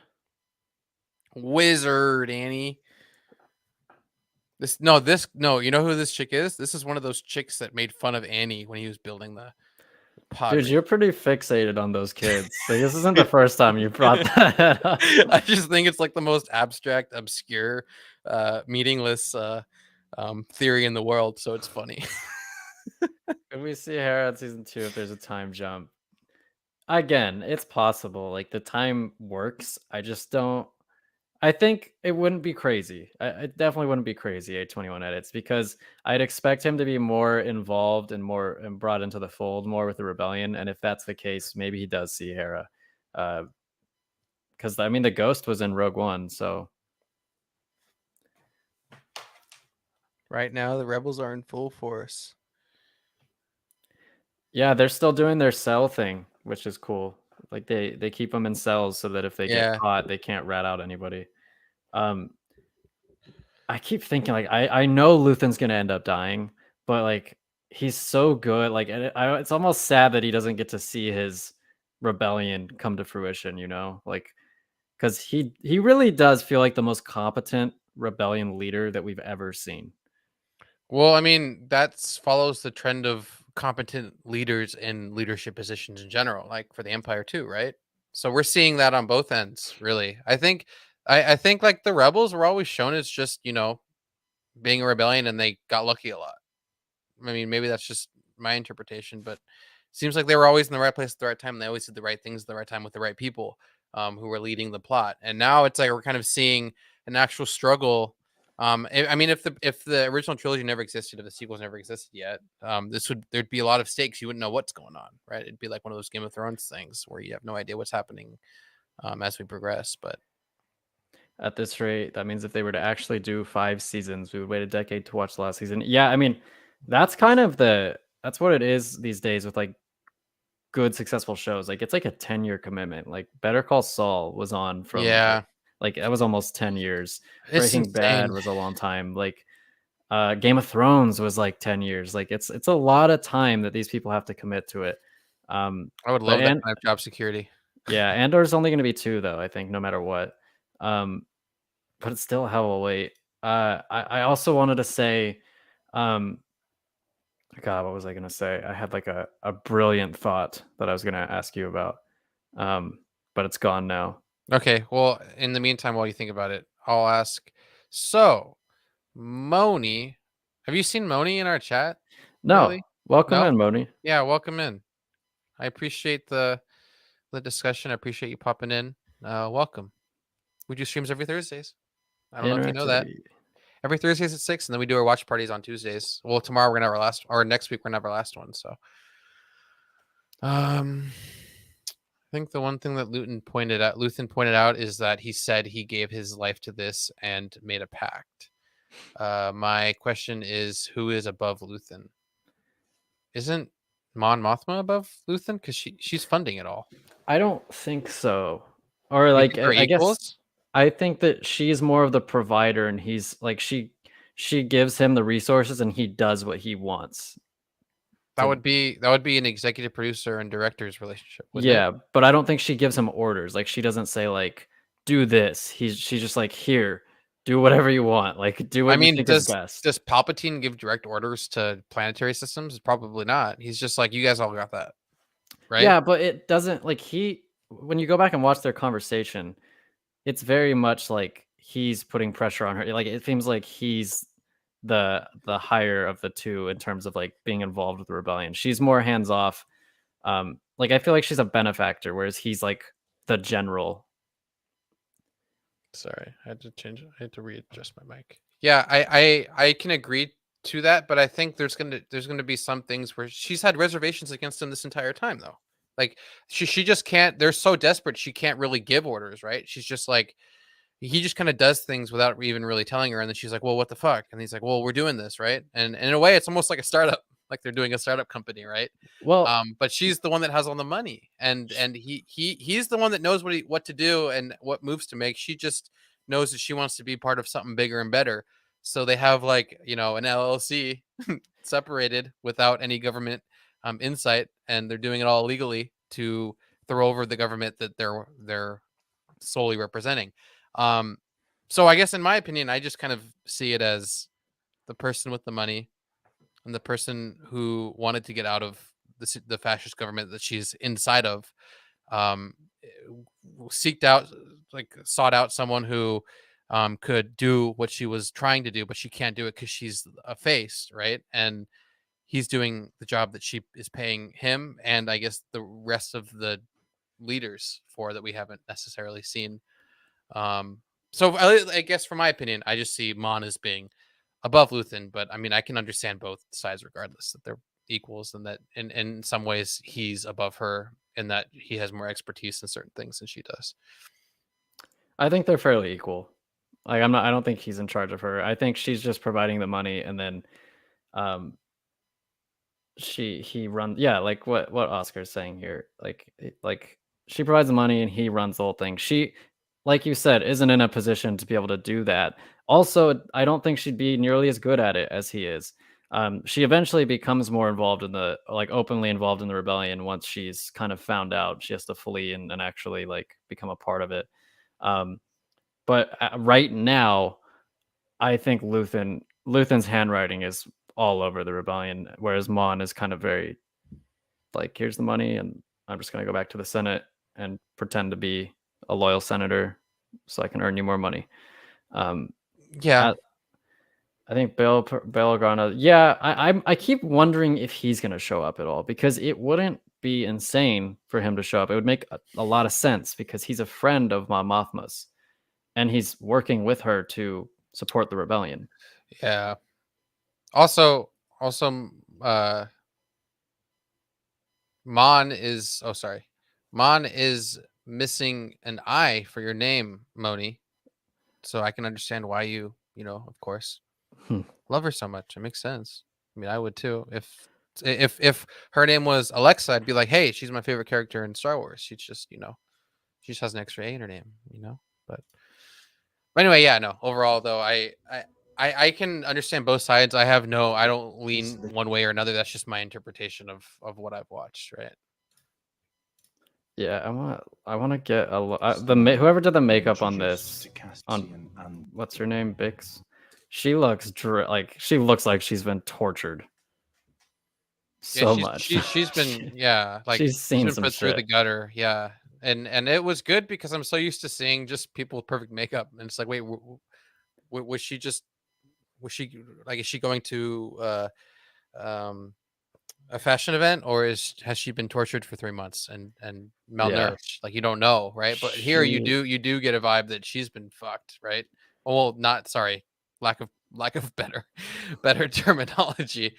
S1: Wizard, Annie. No, you know who this chick is? This is one of those chicks that made fun of Annie when he was building the pod.
S2: Dude, you're pretty fixated on those kids. Like, this isn't the first time you brought that up.
S1: I just think it's like the most abstract, obscure, meaningless theory in the world, so it's funny.
S2: Could we see Hera in season 2 if there's a time jump? Again, it's possible. Like, the time works. I just don't. I think it wouldn't be crazy. It definitely wouldn't be crazy, A21 edits, because I'd expect him to be more involved and more and brought into the fold more with the rebellion. And if that's the case, maybe he does see Hera. Because I mean, the ghost was in Rogue One, so
S1: Right now, the rebels are in full force.
S2: yeah, they're still doing their cell thing, which is cool. Like they keep them in cells so that if they
S1: Yeah.
S2: get caught, they can't rat out anybody. I keep thinking like I know Luthen's gonna end up dying, but like he's so good. Like it's almost sad that he doesn't get to see his rebellion come to fruition. You know, like because he really does feel like the most competent rebellion leader that we've ever seen.
S1: Well, I mean, that's follows the trend of competent leaders in leadership positions in general, like for the Empire too, right? So we're seeing that on both ends, really. I think like the rebels were always shown as just, being a rebellion and they got lucky a lot. I mean, maybe that's just my interpretation, but seems like they were always in the right place at the right time. And they always did the right things at the right time with the right people who were leading the plot. And now it's like we're kind of seeing an actual struggle. I mean, if the original trilogy never existed, if the sequels never existed yet, there'd be a lot of stakes. You wouldn't know what's going on, right? It'd be like one of those Game of Thrones things where you have no idea what's happening as we progress. But
S2: At this rate, that means if they were to actually do 5 seasons, we would wait a decade to watch the last season. Yeah, I mean, that's kind of that's what it is these days with like good successful shows. Like it's like a 10-year commitment. Like Better Call Saul was on from
S1: yeah,
S2: like that was almost 10 years.
S1: it's
S2: Breaking Bad
S1: insane.
S2: was a long time. Like Game of Thrones was like 10 years. Like it's a lot of time that these people have to commit to it.
S1: I would
S2: But
S1: love that kind of job security.
S2: yeah, Andor's only going to be 2 though, I think, no matter what. But it's still a hell of a wait. I also wanted to say, God, what was I going to say? I had like a brilliant thought that I was going to ask you about, but it's gone now.
S1: Okay, well, in the meantime, while you think about it, I'll ask. So, Moni, have you seen Moni in our chat?
S2: No,
S1: Lately?
S2: welcome
S1: No?
S2: in, Moni.
S1: Yeah, welcome in. I appreciate the discussion. I appreciate you popping in. Welcome. We do streams every Thursdays. I don't know if you know that.
S2: Interactivity.
S1: Every Thursdays at 6, and then we do our watch parties on Tuesdays. Well, tomorrow we're gonna have our last, or next week we're gonna have our last one. So, I think the one thing that Luthen pointed out is that he said he gave his life to this and made a pact. My question is, who is above Luthen? Isn't Mon Mothma above Luthen? Because she's funding it all.
S2: I don't think so. Or
S1: You
S2: like,
S1: think they're
S2: I guess
S1: equals?
S2: I think that she's more of the provider, and he's like she gives him the resources, and he does what he wants.
S1: That
S2: to-
S1: would be an executive producer and director's relationship. Wouldn't
S2: Yeah,
S1: it?
S2: but I don't think she gives him orders. Like she doesn't say like do this. She's just like here, do whatever you want. Like do what
S1: I
S2: you
S1: mean,
S2: think is best.
S1: does Palpatine give direct orders to planetary systems? Probably not. He's just like, you guys all got that, right?
S2: Yeah, but it doesn't like when you go back and watch their conversation, it's very much like he's putting pressure on her. Like it seems like he's the higher of the two in terms of like being involved with the rebellion. She's more hands off. Like I feel like she's a benefactor, whereas he's like the general.
S1: Sorry, I had to readjust my mic. Yeah, I can agree to that, but I think there's gonna be some things where she's had reservations against him this entire time, though. Like she just can't. They're so desperate she can't really give orders, right? She's just like, he just kind of does things without even really telling her, and then she's like, well, what the fuck? And he's like, well, we're doing this, right? And in a way it's almost like a startup, like they're doing a startup company, right?
S2: Well,
S1: But she's the one that has all the money, and he's the one that knows what to do and what moves to make. She just knows that she wants to be part of something bigger and better. So they have like, an LLC separated without any government insight, and they're doing it all legally to throw over the government that they're solely representing. So I guess in my opinion, I just kind of see it as the person with the money and the person who wanted to get out of the fascist government that she's inside of, um, sought out someone who could do what she was trying to do, but she can't do it because she's a face, right? And he's doing the job that she is paying him, and I guess the rest of the leaders for that we haven't necessarily seen. Um, so I guess, from my opinion, I just see Mon as being above Luthen, but I mean, I can understand both sides regardless, that they're equals, and that in some ways he's above her in that he has more expertise in certain things than she does.
S2: I think they're fairly equal. Like I don't think he's in charge of her. I think she's just providing the money, and then um he runs, yeah, like what Oscar's saying here. Like she provides the money and he runs the whole thing. She, like you said, isn't in a position to be able to do that. Also, I don't think she'd be nearly as good at it as he is. She eventually becomes more involved in the, like, openly involved in the rebellion once she's kind of found out she has to flee and actually like become a part of it. Um, but right now, I think Luthen's handwriting is all over the rebellion, whereas Mon is kind of very like, here's the money, and I'm just gonna go back to the Senate and pretend to be a loyal senator so I can earn you more money.
S1: Yeah.
S2: I think Bail Organa. Yeah, I keep wondering if he's gonna show up at all, because it wouldn't be insane for him to show up. It would make a lot of sense because he's a friend of Mon Mothma's, and he's working with her to support the rebellion.
S1: Yeah. Also, Mon is, oh, sorry. Mon is missing an I for your name, Moni. So I can understand why you of course, love her so much. It makes sense. I mean, I would too. If her name was Alexa, I'd be like, hey, she's my favorite character in Star Wars. She's just, she just has an extra A in her name. But anyway, yeah, no. Overall, though, I can understand both sides. I don't lean one way or another. That's just my interpretation of what I've watched, right?
S2: Yeah, I want to get whoever did the makeup on this, on what's her name, Bix. She looks she looks like she's been tortured so much.
S1: She's been like
S2: she's seen
S1: been
S2: some
S1: put through
S2: shit.
S1: the gutter, yeah. And it was good because I'm so used to seeing just people with perfect makeup, and it's like, wait, was she like, is she going to a fashion event, or has she been tortured for 3 months and malnourished? Like, you don't know, right? But here you do get a vibe that she's been fucked, right? Well, not, sorry, lack of better terminology.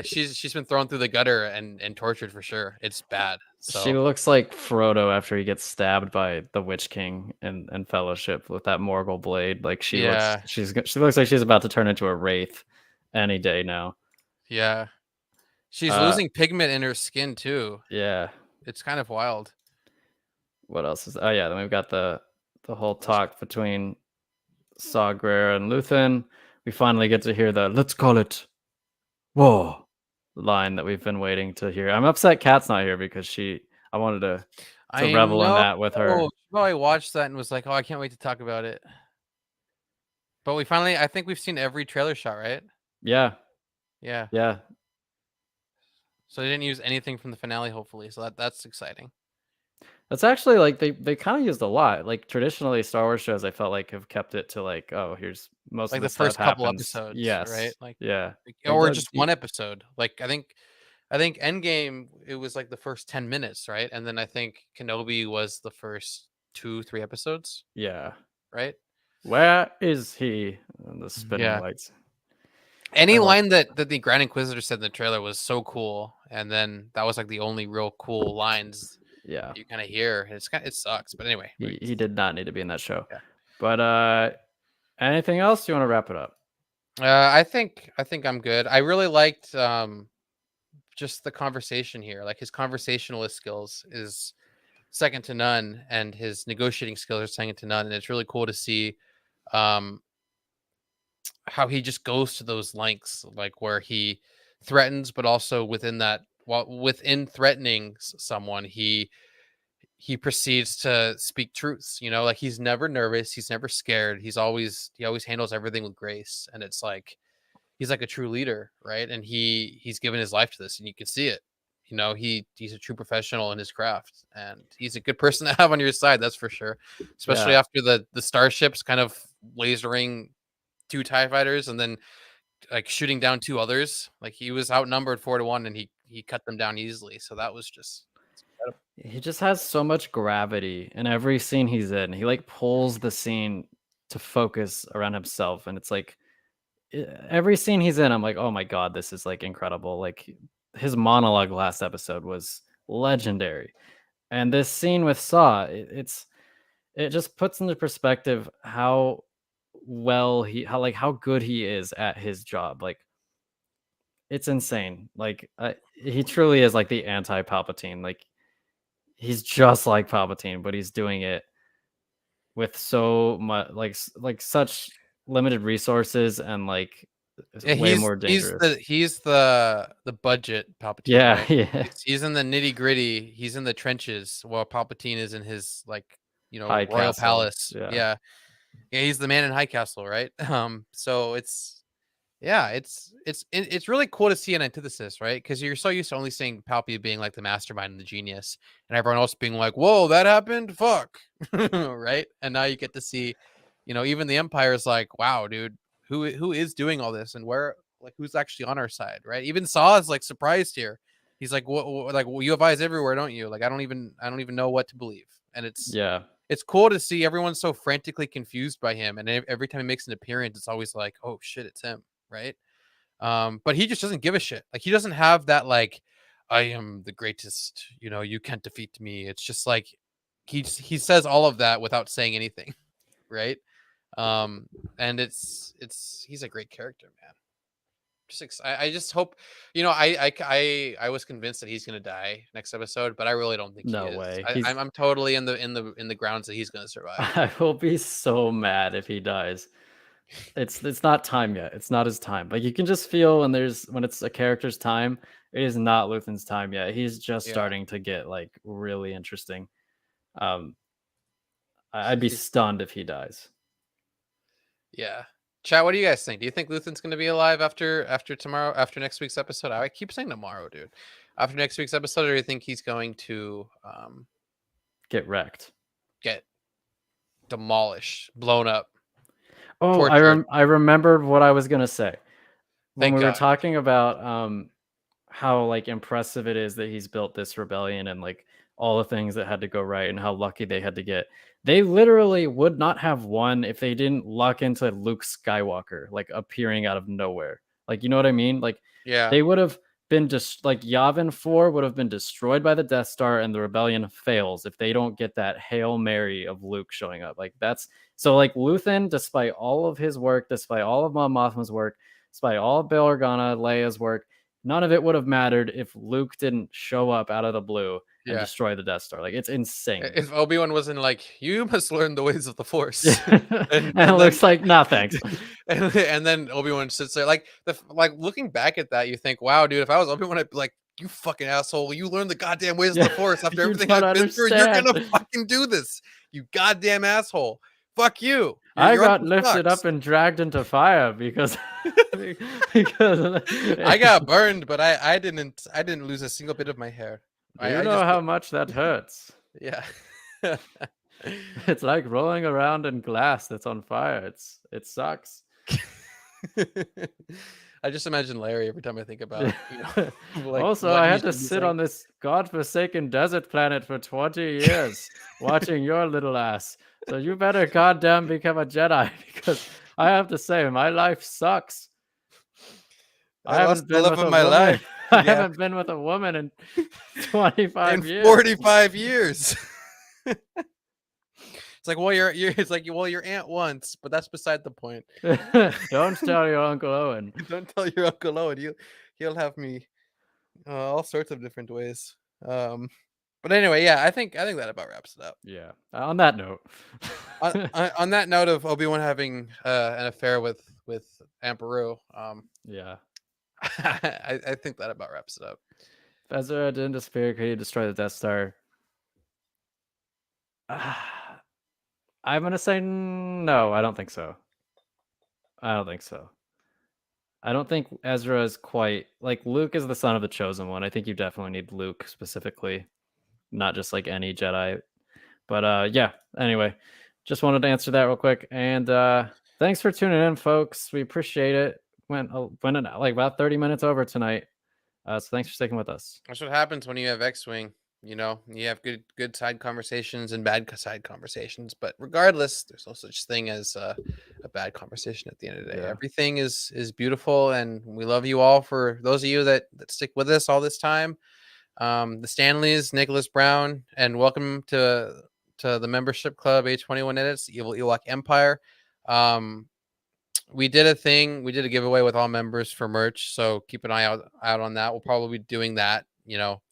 S1: She's been thrown through the gutter and tortured for sure. It's bad. So
S2: She looks like Frodo after he gets stabbed by the Witch King in Fellowship with that Morgul blade. Like she looks like she's about to turn into a wraith any day now.
S1: Yeah. She's losing pigment in her skin too.
S2: Yeah.
S1: It's kind of wild.
S2: What else is? Oh yeah, then we've got the whole talk between Saw Gerrera and Luthen. We finally get to hear the "let's call it war" line that we've been waiting to hear. I'm upset Kat's not here because I wanted to revel in that with her.
S1: She probably watched that and was like, "Oh, I can't wait to talk about it." But I think we've seen every trailer shot, right?
S2: Yeah.
S1: Yeah.
S2: Yeah.
S1: So they didn't use anything from the finale, hopefully. So that's exciting.
S2: That's actually, like, they kind of used a lot. Like, traditionally, Star Wars shows, I felt like, have kept it to, like, oh, here's most
S1: like
S2: of
S1: the
S2: stuff
S1: first couple
S2: happens.
S1: episodes,
S2: Yes.
S1: right? Like,
S2: yeah.
S1: or just one episode. Like, I think Endgame, it was like the first 10 minutes, right? And then I think Kenobi was the first 2-3 episodes.
S2: Yeah.
S1: Right?
S2: Where is he? And the spinning lights.
S1: Any line that the Grand Inquisitor said in the trailer was so cool, and then that was like the only real cool lines.
S2: Yeah,
S1: you kind of hear. It sucks, but anyway,
S2: he did not need to be in that show.
S1: Yeah.
S2: But anything else? You want to wrap it up?
S1: I think I'm good. I really liked just the conversation here. Like, his conversationalist skills is second to none, and his negotiating skills are second to none. And it's really cool to see how he just goes to those lengths, like where he threatens, but also within threatening someone, he proceeds to speak truths. Like, he's never nervous, he's never scared, he always handles everything with grace. And it's like, he's like a true leader, right? And he's given his life to this, and you can see it. You know, he's a true professional in his craft, and he's a good person to have on your side, that's for sure. Especially
S2: Yeah.
S1: after the starships kind of lasering 2 TIE fighters and then like shooting down 2 others. Like he was outnumbered 4-1 and he cut them down easily. So that was just
S2: He just has so much gravity in every scene he's in. He like pulls the scene to focus around himself, and it's like every scene he's in, I'm like, oh my god, this is like incredible. Like his monologue last episode was legendary, and this scene with Saw, it just puts into perspective how well how good he is at his job. Like it's insane. Like he truly is like the anti Palpatine. Like he's just like Palpatine, but he's doing it with so much like such limited resources and like it's
S1: yeah,
S2: way more dangerous.
S1: he's the budget Palpatine,
S2: Yeah,
S1: right?
S2: yeah.
S1: He's in the nitty-gritty, he's in the trenches while Palpatine is in his like,
S2: High
S1: royal
S2: castle.
S1: palace.
S2: Yeah.
S1: Yeah. Yeah, he's the man in High Castle, right? So yeah, it's really cool to see an antithesis, right? Because you're so used to only seeing Palpy being like the mastermind and the genius, and everyone else being like, "Whoa, that happened! Fuck!" right? And now you get to see, even the Empire is like, "Wow, dude, who is doing all this, and who's actually on our side?" Right? Even Saw is like surprised here. He's like, "What? Like, well, you have eyes everywhere, don't you? Like, I don't even know what to believe." And
S2: Yeah.
S1: it's cool to see everyone so frantically confused by him, and every time he makes an appearance, it's always like, "Oh shit, it's him." Right? But he just doesn't give a shit. Like he doesn't have that like, I am the greatest. You can't defeat me. It's just like he says all of that without saying anything, right? And he's a great character, man. I just hope, I was convinced that he's gonna die next episode, but I really don't think he
S2: No
S1: is.
S2: way.
S1: I'm totally in the grounds that he's gonna survive.
S2: I will be so mad if he dies. It's not time yet. It's not his time. Like you can just feel when it's a character's time, it is not Luthen's time yet. He's just
S1: Yeah.
S2: starting to get like really interesting. Um I'd be
S1: He's-
S2: stunned if he dies.
S1: Yeah. Chat, what do you guys think? Do you think Luthen's going to be alive after tomorrow, after next week's episode? I keep saying tomorrow, dude. After next week's episode, or do you think he's going to
S2: Get wrecked.
S1: get demolished, blown up?
S2: Oh,
S1: Tortured.
S2: I remembered what I was gonna say when
S1: Thank
S2: we were
S1: God.
S2: talking about how like impressive it is that he's built this rebellion and like all the things that had to go right and how lucky they had to get. They literally would not have won if they didn't luck into Luke Skywalker like appearing out of nowhere. Like you know what I mean? Like
S1: Yeah.
S2: they would have been just like Yavin 4 would have been destroyed by the Death Star and the rebellion fails if they don't get that Hail Mary of Luke showing up. Like that's so like Luthen, despite all of his work, despite all of Mon Mothma's work, despite all of Bail Organa, Leia's work, none of it would have mattered if Luke didn't show up out of the blue and
S1: Yeah.
S2: destroy the Death Star. Like it's insane.
S1: If Obi-Wan wasn't like, you must learn the ways of the Force,
S2: and it looks like no thanks.
S1: and then Obi-Wan sits there like looking back at that, you think, wow, dude, if I was Obi-Wan, I'd be like, you fucking asshole, you learned the goddamn ways of the Force after
S2: You
S1: everything
S2: don't
S1: I've been through. You're gonna
S2: understand.
S1: fucking do this, you goddamn asshole. Fuck you.
S2: I
S1: Your
S2: got
S1: uncle
S2: lifted
S1: sucks.
S2: up and dragged into fire because because
S1: I got burned, but I didn't lose a single bit of my hair.
S2: Do you know how much that hurts?
S1: Yeah.
S2: It's like rolling around in glass that's on fire. It sucks.
S1: I just imagine Larry every time I think about, like,
S2: also,
S1: what
S2: I
S1: he
S2: had to
S1: should be
S2: sit
S1: saying.
S2: on this godforsaken desert planet for 20 years watching your little ass. So you better goddamn become a Jedi because I have to say my life sucks.
S1: I lost the love
S2: with
S1: of
S2: a
S1: my
S2: woman.
S1: life.
S2: I
S1: Yeah.
S2: haven't been with a woman in 25
S1: In
S2: years.
S1: 45 years. It's like, well, it's like, well, your aunt once, but that's beside the point.
S2: Don't tell your Uncle Owen.
S1: Don't tell your Uncle Owen. He'll have me all sorts of different ways. But anyway, yeah, I think that about wraps it up.
S2: Yeah. On that note.
S1: on that note of Obi-Wan having an affair with Aunt Beru,
S2: Yeah.
S1: I think that about wraps it up.
S2: If Ezra didn't disappear, could he destroy the Death Star? I'm gonna say no. I don't think so. I don't think so. I don't think Ezra is quite like Luke is the son of the chosen one. I think you definitely need Luke specifically, not just like any Jedi. But yeah, anyway, just wanted to answer that real quick. And thanks for tuning in, folks. We appreciate it. Went like about 30 minutes over tonight. So thanks for sticking with us.
S1: That's what happens when you have X-wing. You know, you have good side conversations and bad side conversations. But regardless, there's no such thing as a bad conversation at the end of the day.
S2: Yeah.
S1: Everything is beautiful, and we love you all. For those of you that stick with us all this time, the Stanleys, Nicholas Brown, and welcome to the membership club, A21 Edits, Evil Ewok Empire. We did a giveaway with all members for merch, so keep an eye out on that. We'll probably be doing that, you know,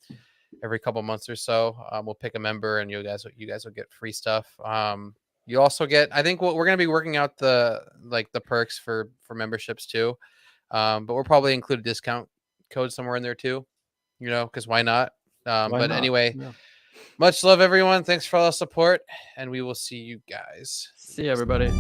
S1: every couple months or so. We'll pick a member, and you guys will get free stuff. You also get, I think we're going to be working out the perks for memberships too. But we'll probably include a discount code somewhere in there too, you know, because why not? Anyway,
S2: Yeah.
S1: much love, everyone. Thanks for all the support, and we will see you guys.
S2: See you, everybody.